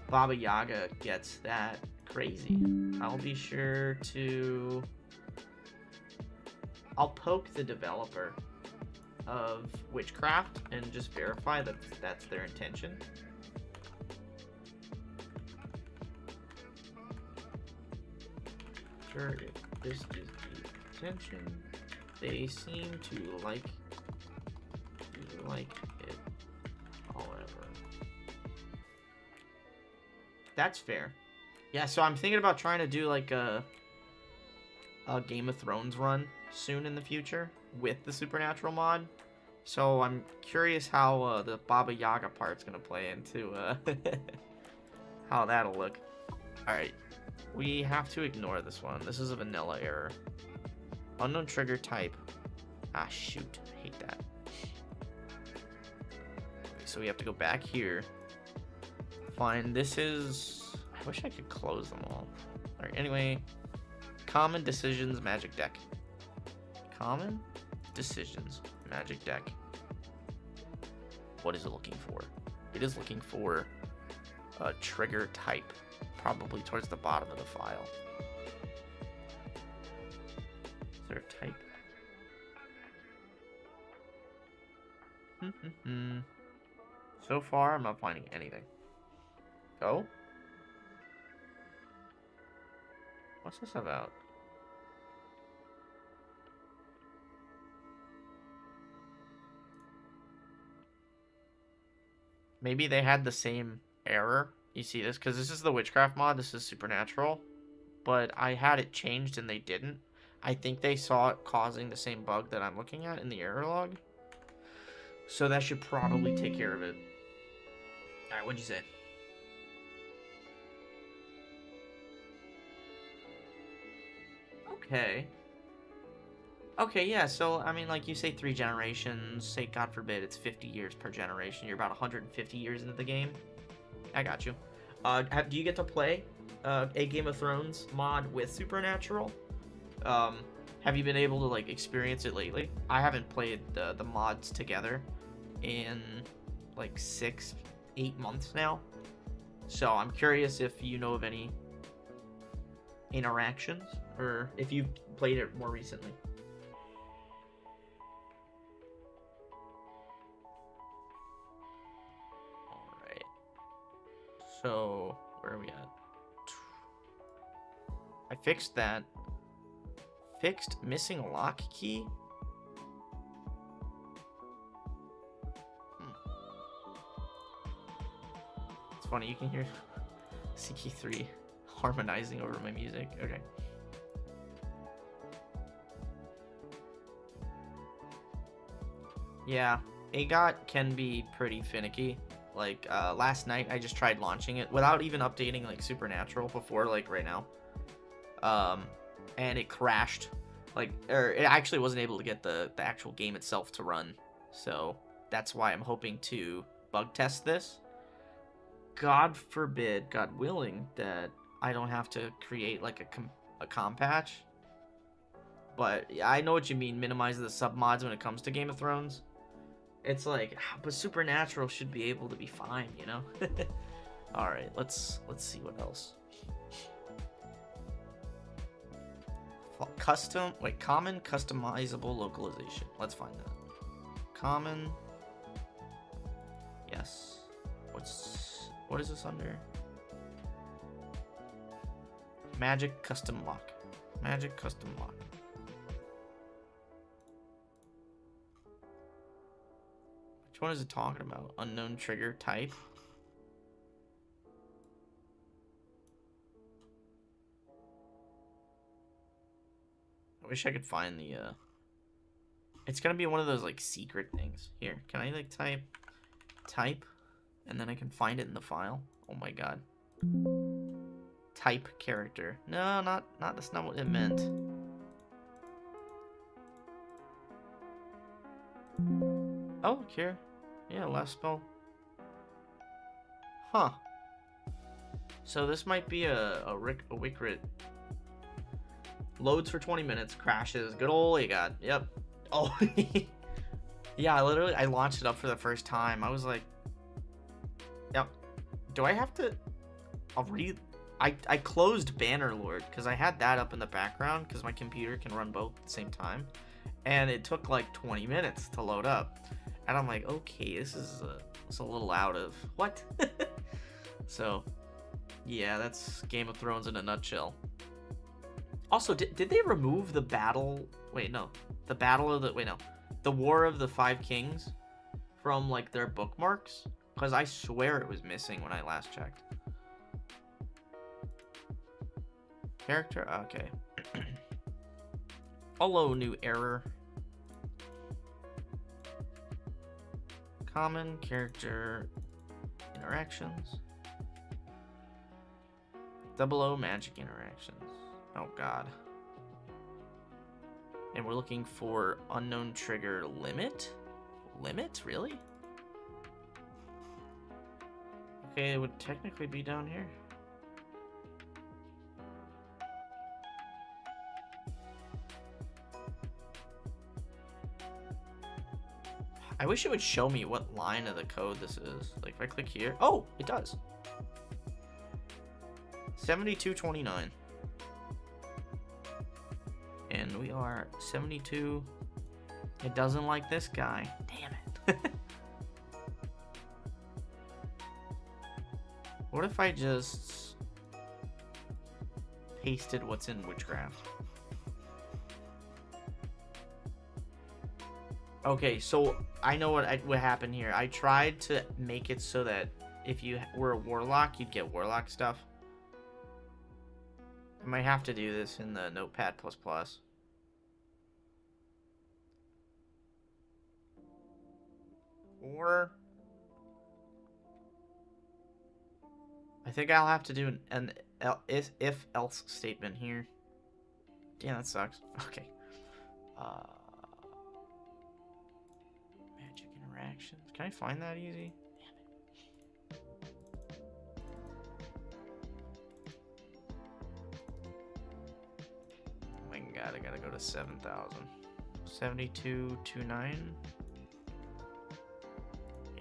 Baba Yaga gets that crazy. I'll be sure to... I'll poke the developer of Witchcraft and just verify that that's their intention. Sure, if this is the intention, they seem to like it. However, that's fair. Yeah, so I'm thinking about trying to do like a Game of Thrones run soon in the future with the Supernatural mod. So I'm curious how the Baba Yaga part's gonna play into how that'll look. All right. We have to ignore this one. This is a vanilla error. Unknown trigger type. Ah, shoot. I hate that. Okay, so we have to go back here. Fine. This is... I wish I could close them all. Alright, anyway. Common decisions magic deck. Common? decisions. Magic deck. What is it looking for? It is looking for a trigger type, probably towards the bottom of the file. Is there a type? So far, I'm not finding anything. Go? What's this about? Maybe they had the same error. You see this? Because this is the Witchcraft mod. This is Supernatural. But I had it changed and they didn't. I think they saw it causing the same bug that I'm looking at in the error log. So that should probably take care of it. Alright, what'd you say? Okay. Okay, yeah, so, I mean, like, you say 3 generations, say, God forbid, it's 50 years per generation. You're about 150 years into the game. I got you. Do you get to play a Game of Thrones mod with Supernatural? Have you been able to, like, experience it lately? I haven't played the mods together in, like, 6-8 months now. So I'm curious if you know of any interactions, or if you've played it more recently. Alright. So, where are we at? I fixed that. Fixed missing lock key? It's funny, you can hear CK3 harmonizing over my music. Okay. Yeah, AGOT can be pretty finicky. Like, last night I just tried launching it without even updating, like, Supernatural before, like, right now. And it crashed. Like, or it actually wasn't able to get the actual game itself to run. So, that's why I'm hoping to bug test this. God forbid, God willing, that I don't have to create, like, a com patch. But yeah, I know what you mean, minimize the submods when it comes to Game of Thrones. It's like, but Supernatural should be able to be fine, you know? Alright, let's see what else. Common customizable localization. Let's find that. Common. Yes. What is this under? Magic custom lock. Magic custom lock. Which one is it talking about? Unknown trigger type. I wish I could find the it's gonna be one of those like secret things. Here, can I like type and then I can find it in the file? Oh my god. Type character. No, not that's not what it meant. Oh, here. Yeah, last spell. Huh. So this might be a Wicrit. Loads for 20 minutes, crashes. Good old AGOT. Yep. Oh. Yeah, I launched it up for the first time. I was like, yep. Do I have to... I closed Bannerlord because I had that up in the background because my computer can run both at the same time. And it took like 20 minutes to load up. And I'm like, okay, this is a little out of... What? So, yeah, that's Game of Thrones in a nutshell. Also, did they remove the battle... Wait, no. The battle of the... Wait, no. The War of the Five Kings from, like, their bookmarks? Because I swear it was missing when I last checked. Character? Okay. Hello, new error. Common character interactions. 00 magic interactions. Oh god. And we're looking for unknown trigger limit? Limit? Really? Okay, it would technically be down here. I wish it would show me what line of the code this is. Like if I click here, oh, it does. 7229. And we are 72. It doesn't like this guy. Damn it. What if I just pasted what's in Witchcraft? Okay, so I know what happened here. I tried to make it so that if you were a warlock, you'd get warlock stuff. I might have to do this in the Notepad++. Or I think I'll have to do an if-else statement here. Damn, that sucks. Okay. Magic interactions. Can I find that easy? Oh my god, I gotta go to 7,000. 7229.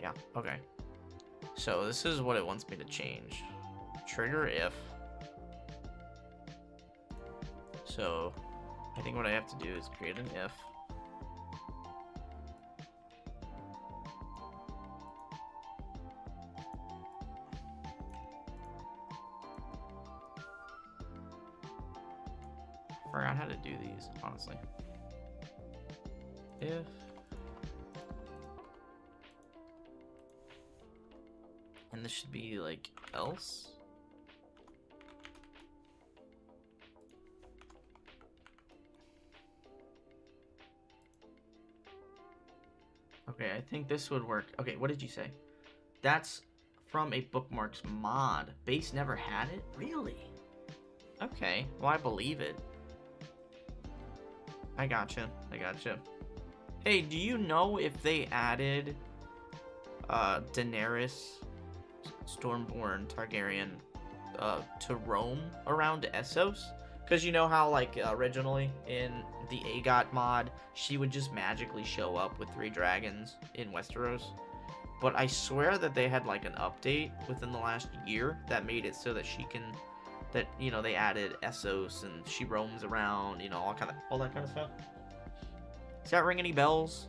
Yeah, okay. So this is what it wants me to change. Trigger if. So I think what I have to do is create an if. Forgot how to do these, honestly. If and this should be like else. Okay, I think this would work. Okay, what did you say? That's from a bookmarks mod. Base never had it? Really? Okay, well I believe it. I gotcha. Hey, do you know if they added Daenerys Stormborn Targaryen to roam around Essos? Because you know how like originally in the AGOT mod she would just magically show up with 3 dragons in Westeros, but I swear that they had like an update within the last year that made it so that she can, that you know, they added Essos and she roams around, you know, all that kind of stuff. Does that ring any bells?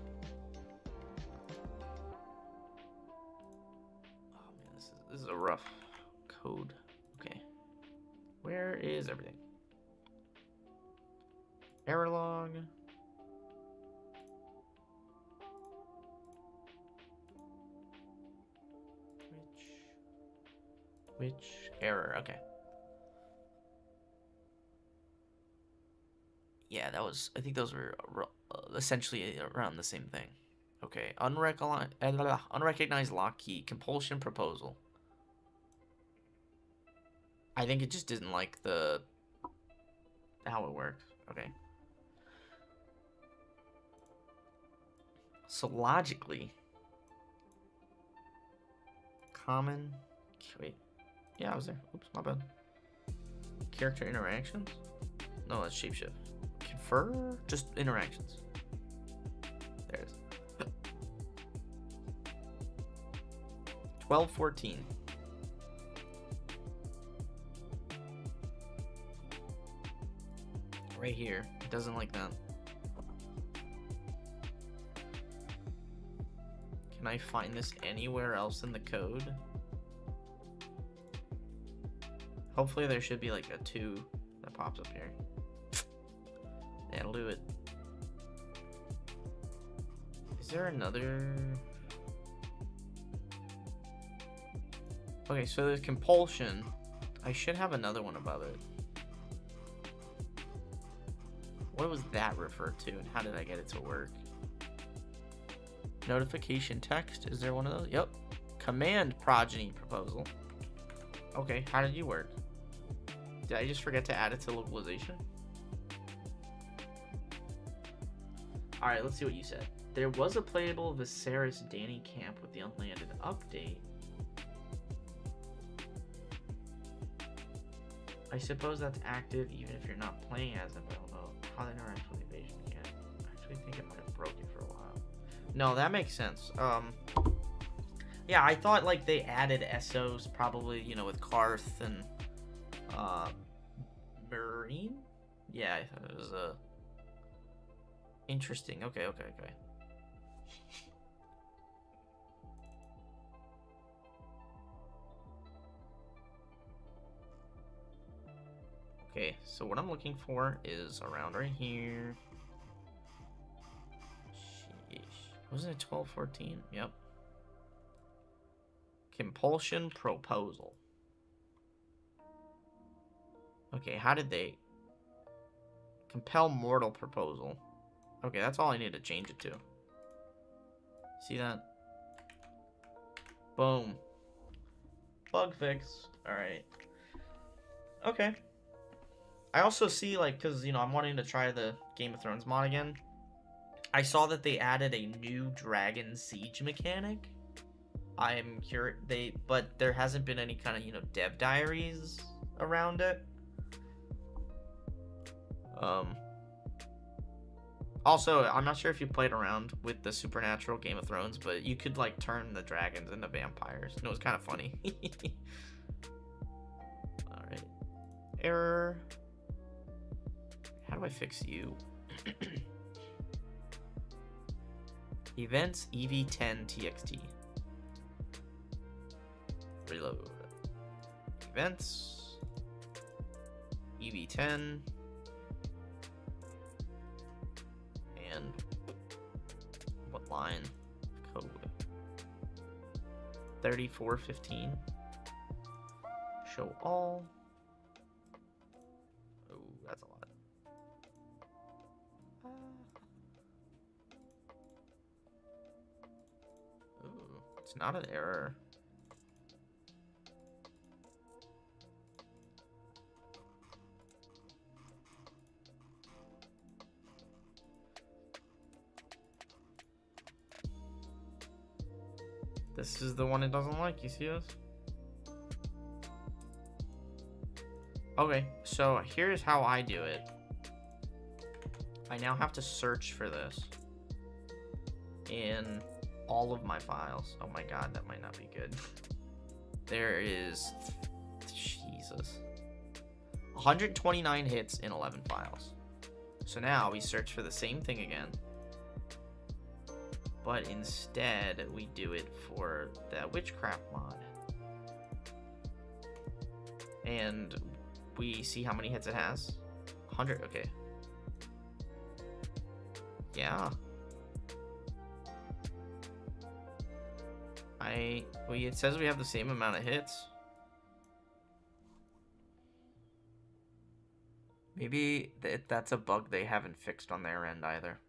This is a rough code. Okay. Where is everything? Error log. Which error? Okay. Yeah, that was, I think those were essentially around the same thing. Okay. Unrecognized lock key. Compulsion proposal. I think it just didn't like how it works. Okay. So logically, common. Wait. Yeah, I was there. Oops, my bad. Character interactions? No, that's shapeshift. Confer? Just interactions. There it is. 1214. Right here. It doesn't like that. Can I find this anywhere else in the code? Hopefully there should be like a 2 that pops up here. That'll do it. Is there another? Okay, so there's compulsion. I should have another one above it. What was that referred to, and how did I get it to work? Notification text. Is there one of those? Yep. Command progeny proposal. Okay, how did you work? Did I just forget to add it to localization? Alright, let's see what you said. There was a playable Viserys Dany camp with the unlanded update. I suppose that's active even if you're not playing as them, but I don't know how they interact with the invasion camp. I actually think it might have broken for a while. No, that makes sense. Yeah, I thought like they added SOs probably, you know, with Karth and uh Marine. Yeah, it was interesting. Okay. Okay, so what I'm looking for is around right here. Sheesh. Wasn't it 1214? Yep. Compulsion proposal. Okay, how did they... Compel mortal proposal. Okay, that's all I need to change it to. See that? Boom. Bug fix. Alright. Okay. I also see, like, because, you know, I'm wanting to try the Game of Thrones mod again. I saw that they added a new Dragon Siege mechanic. I'm curious, but there hasn't been any kind of, you know, dev diaries around it. Also, I'm not sure if you played around with the Supernatural Game of Thrones, but you could, like, turn the dragons into vampires. And it was kind of funny. Alright. Error. How do I fix you? Events EV10 TXT. Reload. Events EV10. And what line? Code 3415. Show all. Oh, that's a lot. Ooh, it's not an error. This is the one it doesn't like, you see this? Okay, so here's how I do it. I now have to search for this in all of my files. Oh my god, that might not be good. There is, Jesus, 129 hits in 11 files. So now we search for the same thing again, but instead we do it for the Witchcraft mod. And we see how many hits it has. 100, okay. Yeah. It says we have the same amount of hits. Maybe that's a bug they haven't fixed on their end either.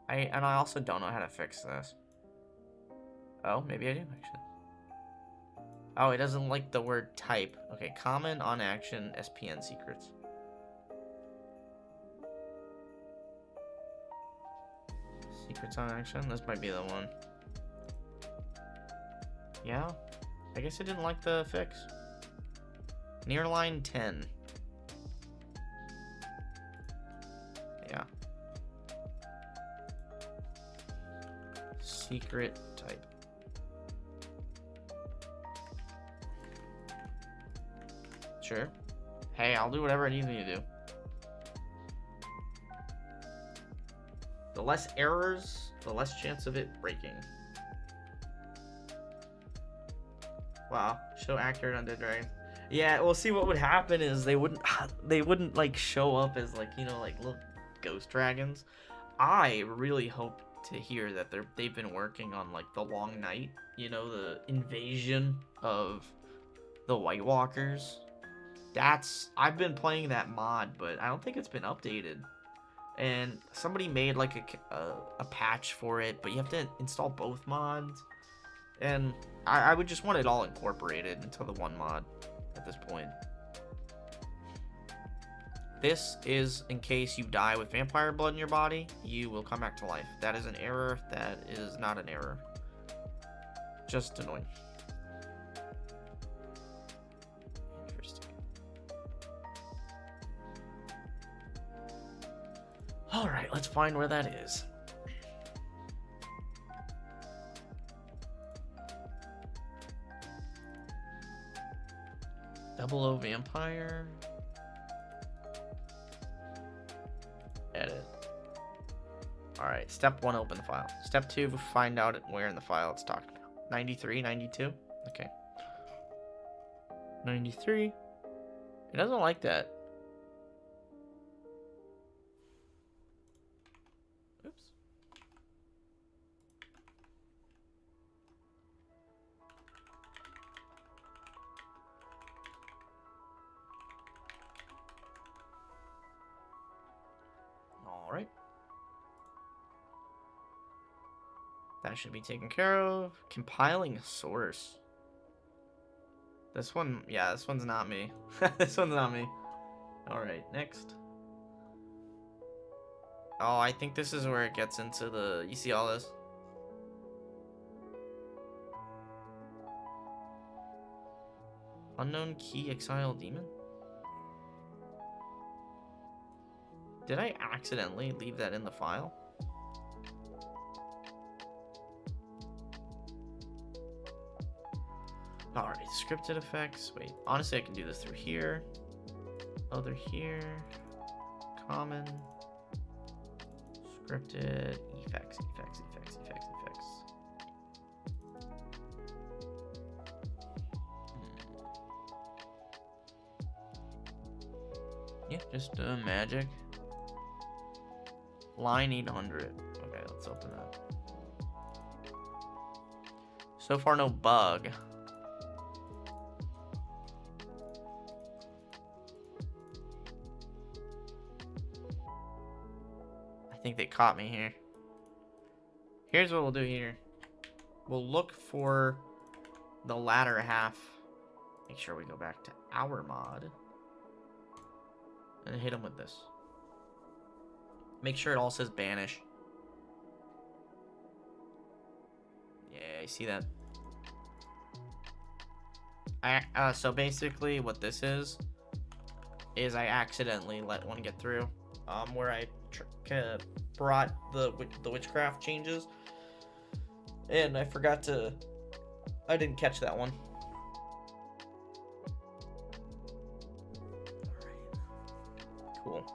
I also don't know how to fix this. Oh, maybe I do actually. Oh, it doesn't like the word type. Okay, common on action SPN secrets. Secrets on action? This might be the one. Yeah, I guess I didn't like the fix. Near line 10. Yeah. Secret type. Sure. Hey, I'll do whatever it needs me to do. The less errors, the less chance of it breaking. Wow, show accurate on Dead Dragon. Yeah, well, see, what would happen is they wouldn't like show up as, like, you know, like little ghost dragons. I really hope to hear that they've been working on, like, the Long Night, you know, the invasion of the White Walkers. I've been playing that mod, but I don't think it's been updated. And somebody made like a patch for it, but you have to install both mods. And I would just want it all incorporated into the one mod at this point. This is in case you die with vampire blood in your body, you will come back to life. That is an error. That is not an error. Just annoying. Interesting. let's find where that is. Double O vampire. Edit. Alright, step 1, open the file. Step 2, find out where in the file it's talking about. 93, 92? Okay. 93. It doesn't like that. Oops. Alright. That should be taken care of. Compiling a source. This one, yeah, this one's not me. This one's not me. Alright, next. Oh, I think this is where it gets into the... You see all this? Unknown key exile demon? Did I accidentally leave that in the file? Alright, scripted effects. Wait, honestly, I can do this through here. Other here. Common. Scripted. Effects. Yeah, just magic. Line 800. Okay, let's open that. So far, no bug. I think they caught me here. Here's what we'll do here. We'll look for the latter half. Make sure we go back to our mod. And hit them with this. Make sure it all says banish. Yeah, you see that? So basically what this is I accidentally let one get through. Where I brought the witchcraft changes. And I forgot to... I didn't catch that one. Alright. Cool.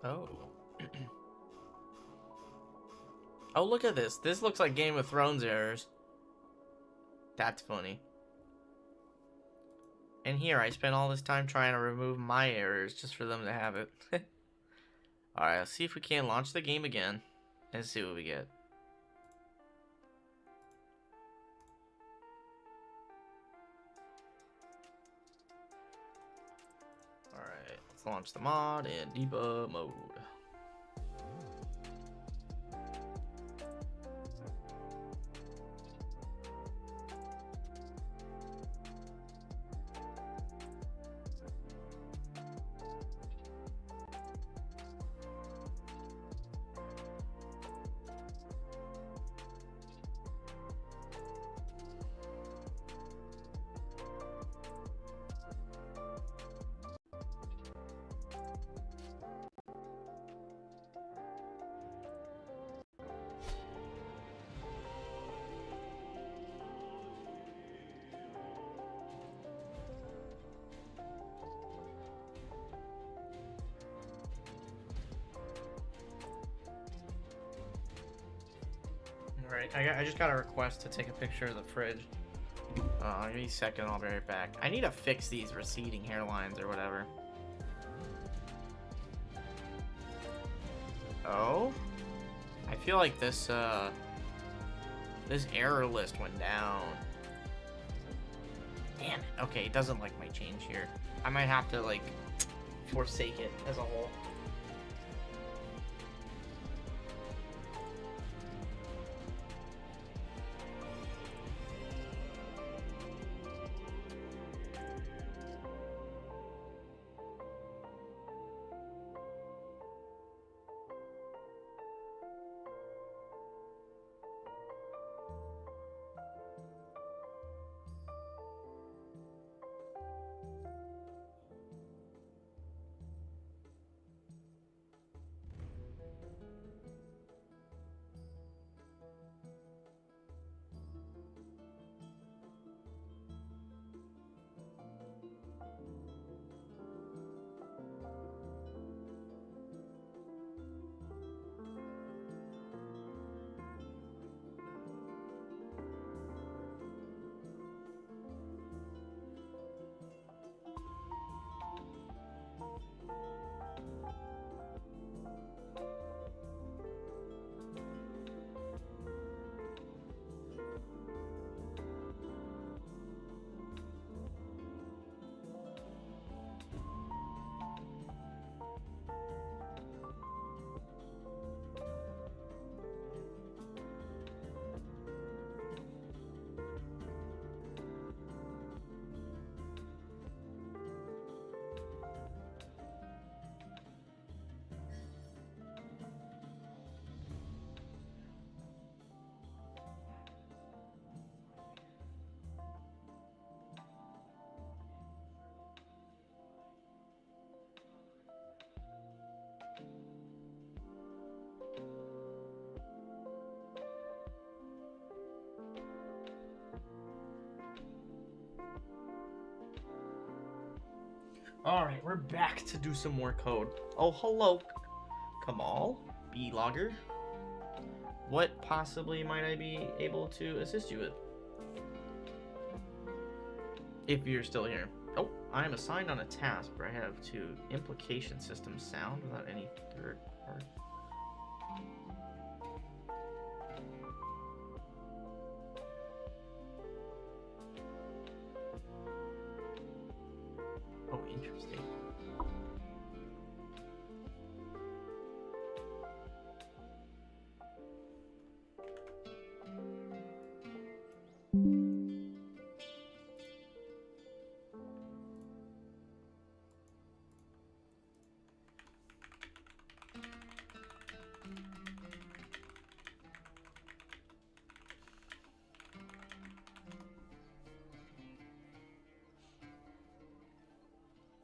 Oh. Oh, look at this. This looks like Game of Thrones errors. That's funny. And here, I spent all this time trying to remove my errors just for them to have it. Alright, let's see if we can launch the game again and see what we get. Alright, let's launch the mod in debug mode. Alright, I just got a request to take a picture of the fridge. Give me a second, I'll be right back. I need to fix these receding hairlines or whatever. Oh? I feel like this, This error list went down. Damn it. Okay, it doesn't like my change here. I might have to, like, forsake it as a whole. Alright, we're back to do some more code. Oh, hello, Kamal, B-Logger. What possibly might I be able to assist you with? If you're still here. Oh, I am assigned on a task where I have to implication system sound without any third party. Oh, interesting.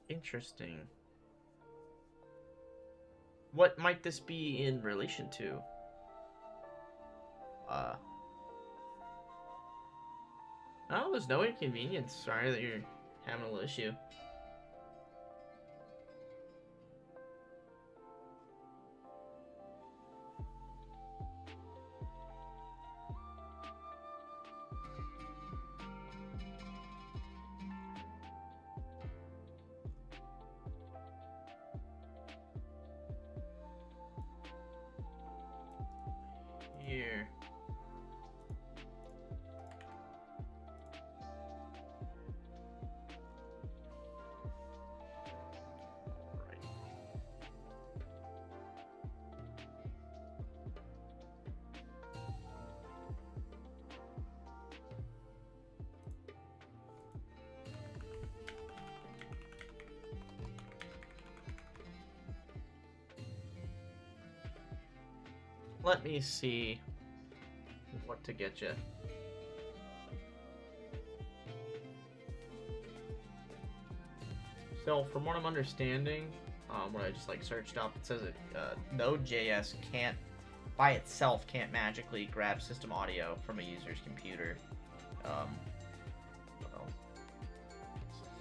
Interesting. What might this be in relation to? Oh, there's no inconvenience. Sorry that you're having a little issue. Here. Let me see what to get you. So, from what I'm understanding, what I just like searched up, it says that Node.js can't, by itself, can't magically grab system audio from a user's computer. Well,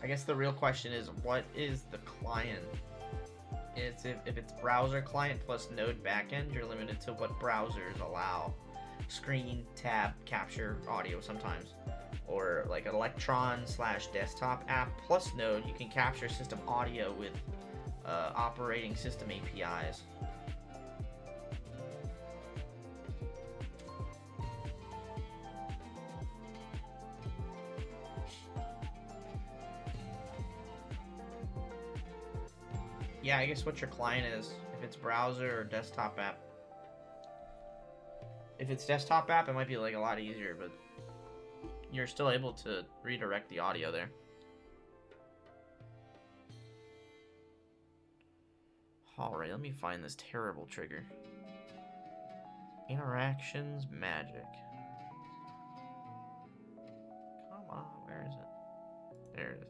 I guess the real question is, what is the client? It's if it's browser client plus Node backend, you're limited to what browsers allow screen, tab, capture audio sometimes. Or like an Electron/desktop app plus Node, you can capture system audio with operating system APIs. Yeah, I guess what your client is, if it's browser or desktop app. If it's desktop app, it might be like a lot easier, but you're still able to redirect the audio there. Alright, let me find this terrible trigger. Interactions, magic. Come on, where is it? There it is.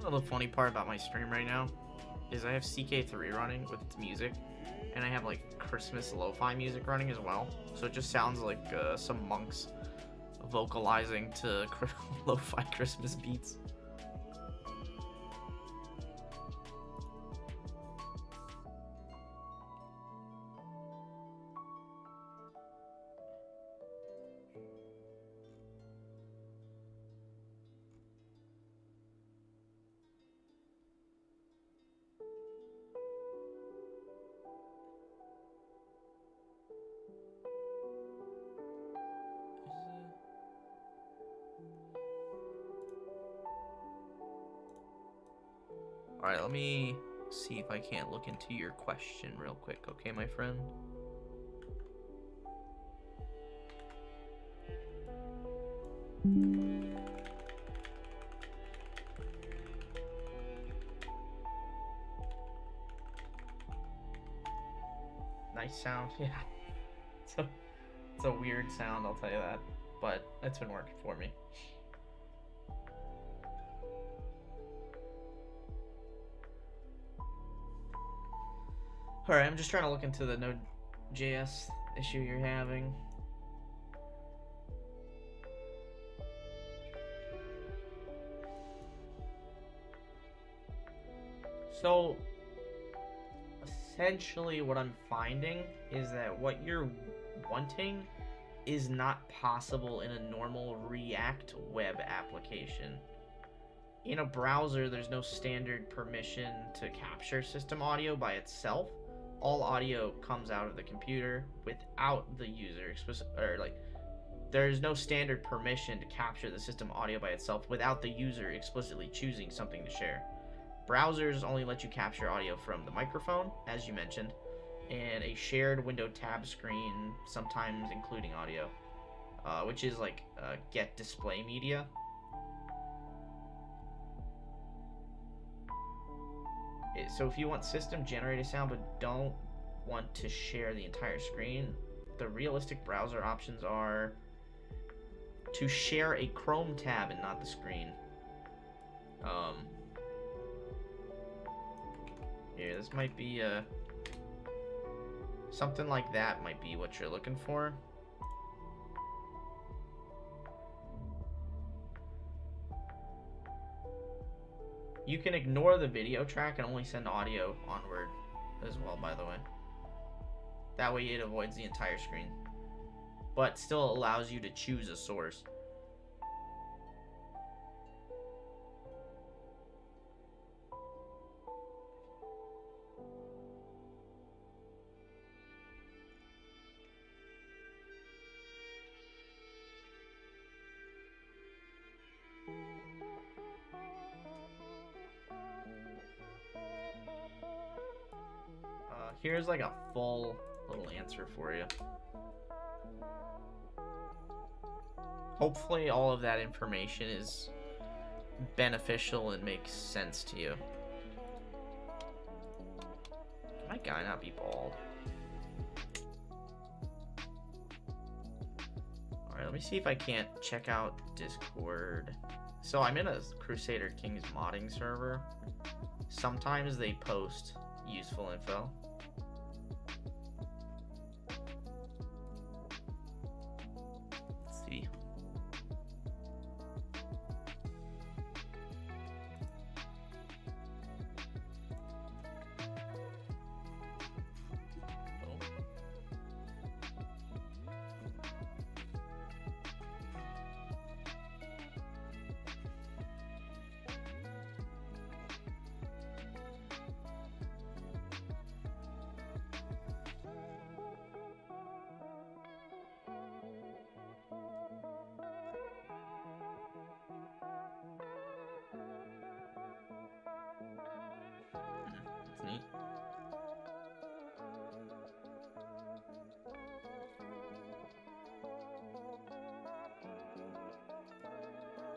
The funny part about my stream right now is I have CK3 running with its music, and I have like Christmas lo-fi music running as well. So it just sounds like some monks vocalizing to lo-fi Christmas beats. Alright, let me see if I can't look into your question real quick, okay, my friend? Nice sound, yeah. It's a weird sound, I'll tell you that, but it's been working for me. Alright, I'm just trying to look into the Node.js issue you're having. So, essentially what I'm finding is that what you're wanting is not possible in a normal React web application. In a browser, there's no standard permission to capture system audio by itself. All audio comes out of the computer without the user there's no standard permission to capture the system audio by itself without the user explicitly choosing something to share. Browsers only let you capture audio from the microphone, as you mentioned, and a shared window tab screen, sometimes including audio, which is like get display media. So if you want system generated sound but don't want to share the entire screen, the realistic browser options are to share a Chrome tab and not the screen. Yeah, this might be something like that might be what you're looking for. You can ignore the video track and only send audio onward as well, by the way. That way it avoids the entire screen. but still allows you to choose a source. Here's like a full little answer for you. Hopefully all of that information is beneficial and makes sense to you. Can my guy not be bald? Alright, let me see if I can't check out Discord. So I'm in a Crusader Kings modding server. Sometimes they post useful info. Let's see. Neat.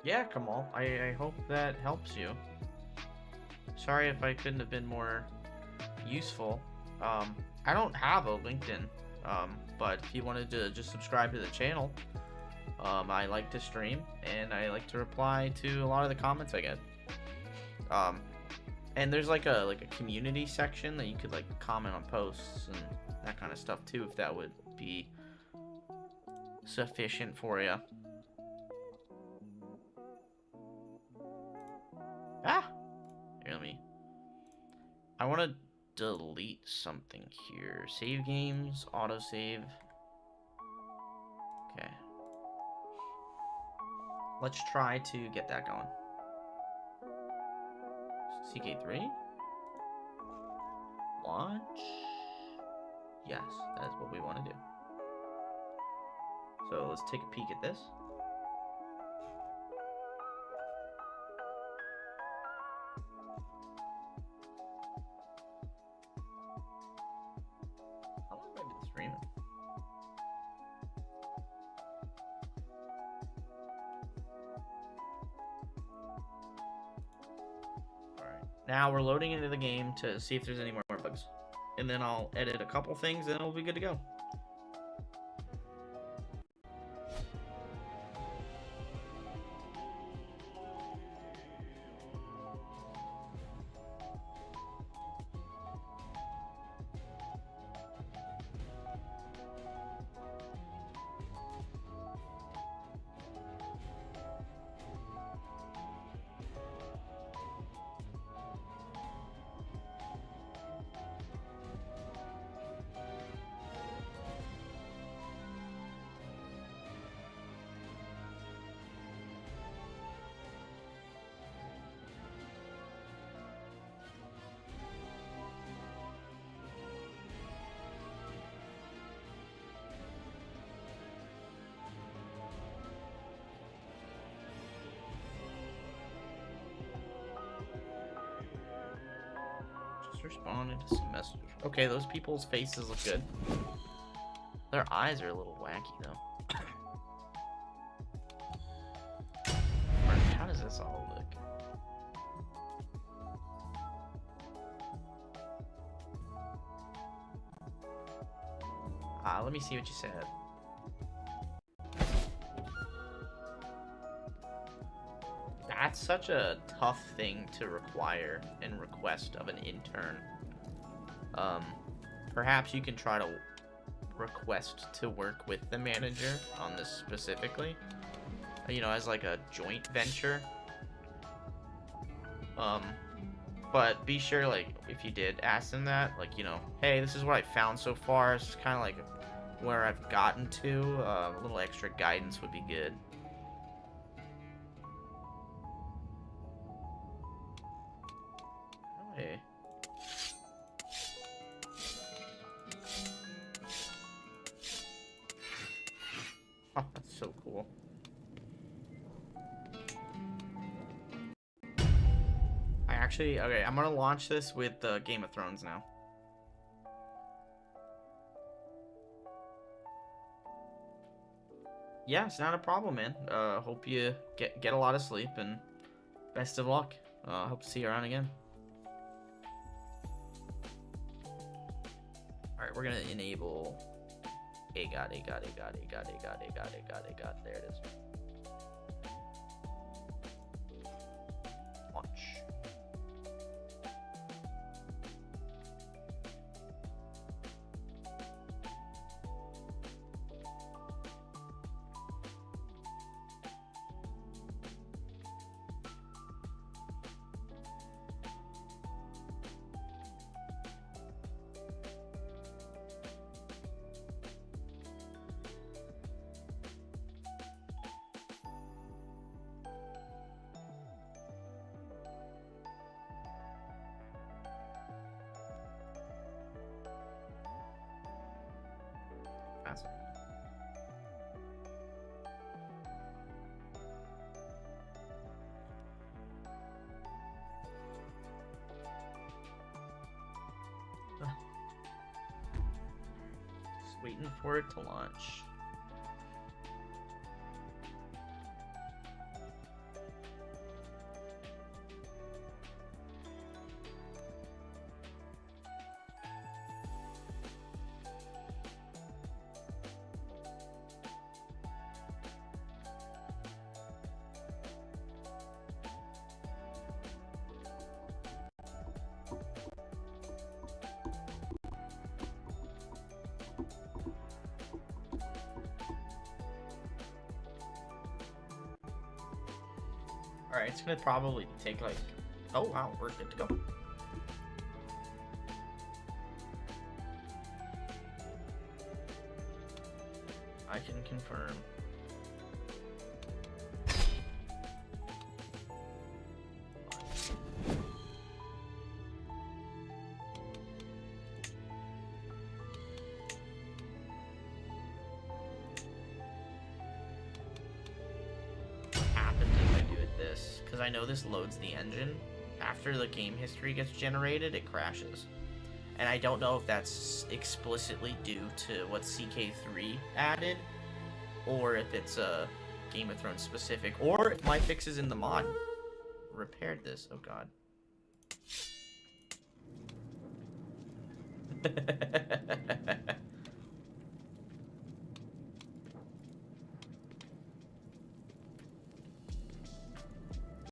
Yeah, Kamal, I hope that helps you. Sorry if I couldn't have been more useful. I don't have a LinkedIn, but if you wanted to just subscribe to the channel, I like to stream and I like to reply to a lot of the comments I get. And there's like a community section that you could like comment on posts and that kind of stuff too, if that would be sufficient for you. Ah! Here, I want to delete something here. Save games, autosave. Okay. Let's try to get that going. CK3? Launch? Yes, that is what we want to do. So let's take a peek at this. How long have I been streaming? Now we're loading into the game to see if there's any more bugs. And then I'll edit a couple things and it'll be good to go. Responded to some messages. Okay, those people's faces look good. Their eyes are a little wacky though. How does this all look? Let me see what you said. That's such a tough thing to require and request of an intern. Perhaps you can try to request to work with the manager on this specifically, you know, as like a joint venture. But be sure, like, if you did ask them that, like, you know, hey, this is what I found so far. It's kind of like where I've gotten to. A little extra guidance would be good. Hey. Oh, that's so cool. Okay, I'm gonna launch this with Game of Thrones now. Yeah, it's not a problem, man. Hope you get a lot of sleep, and best of luck. Hope to see you around again. Alright, we're gonna enable AGOT. There it is. Launch. Fascinating. Just waiting for it to launch. Alright, it's gonna probably take like... Oh wow, we're good to go. I can confirm. Because I know this loads the engine. After the game history gets generated, it crashes. And I don't know if that's explicitly due to what CK3 added, or if it's a Game of Thrones specific, or if my fix is in the mod. Repaired this, oh god.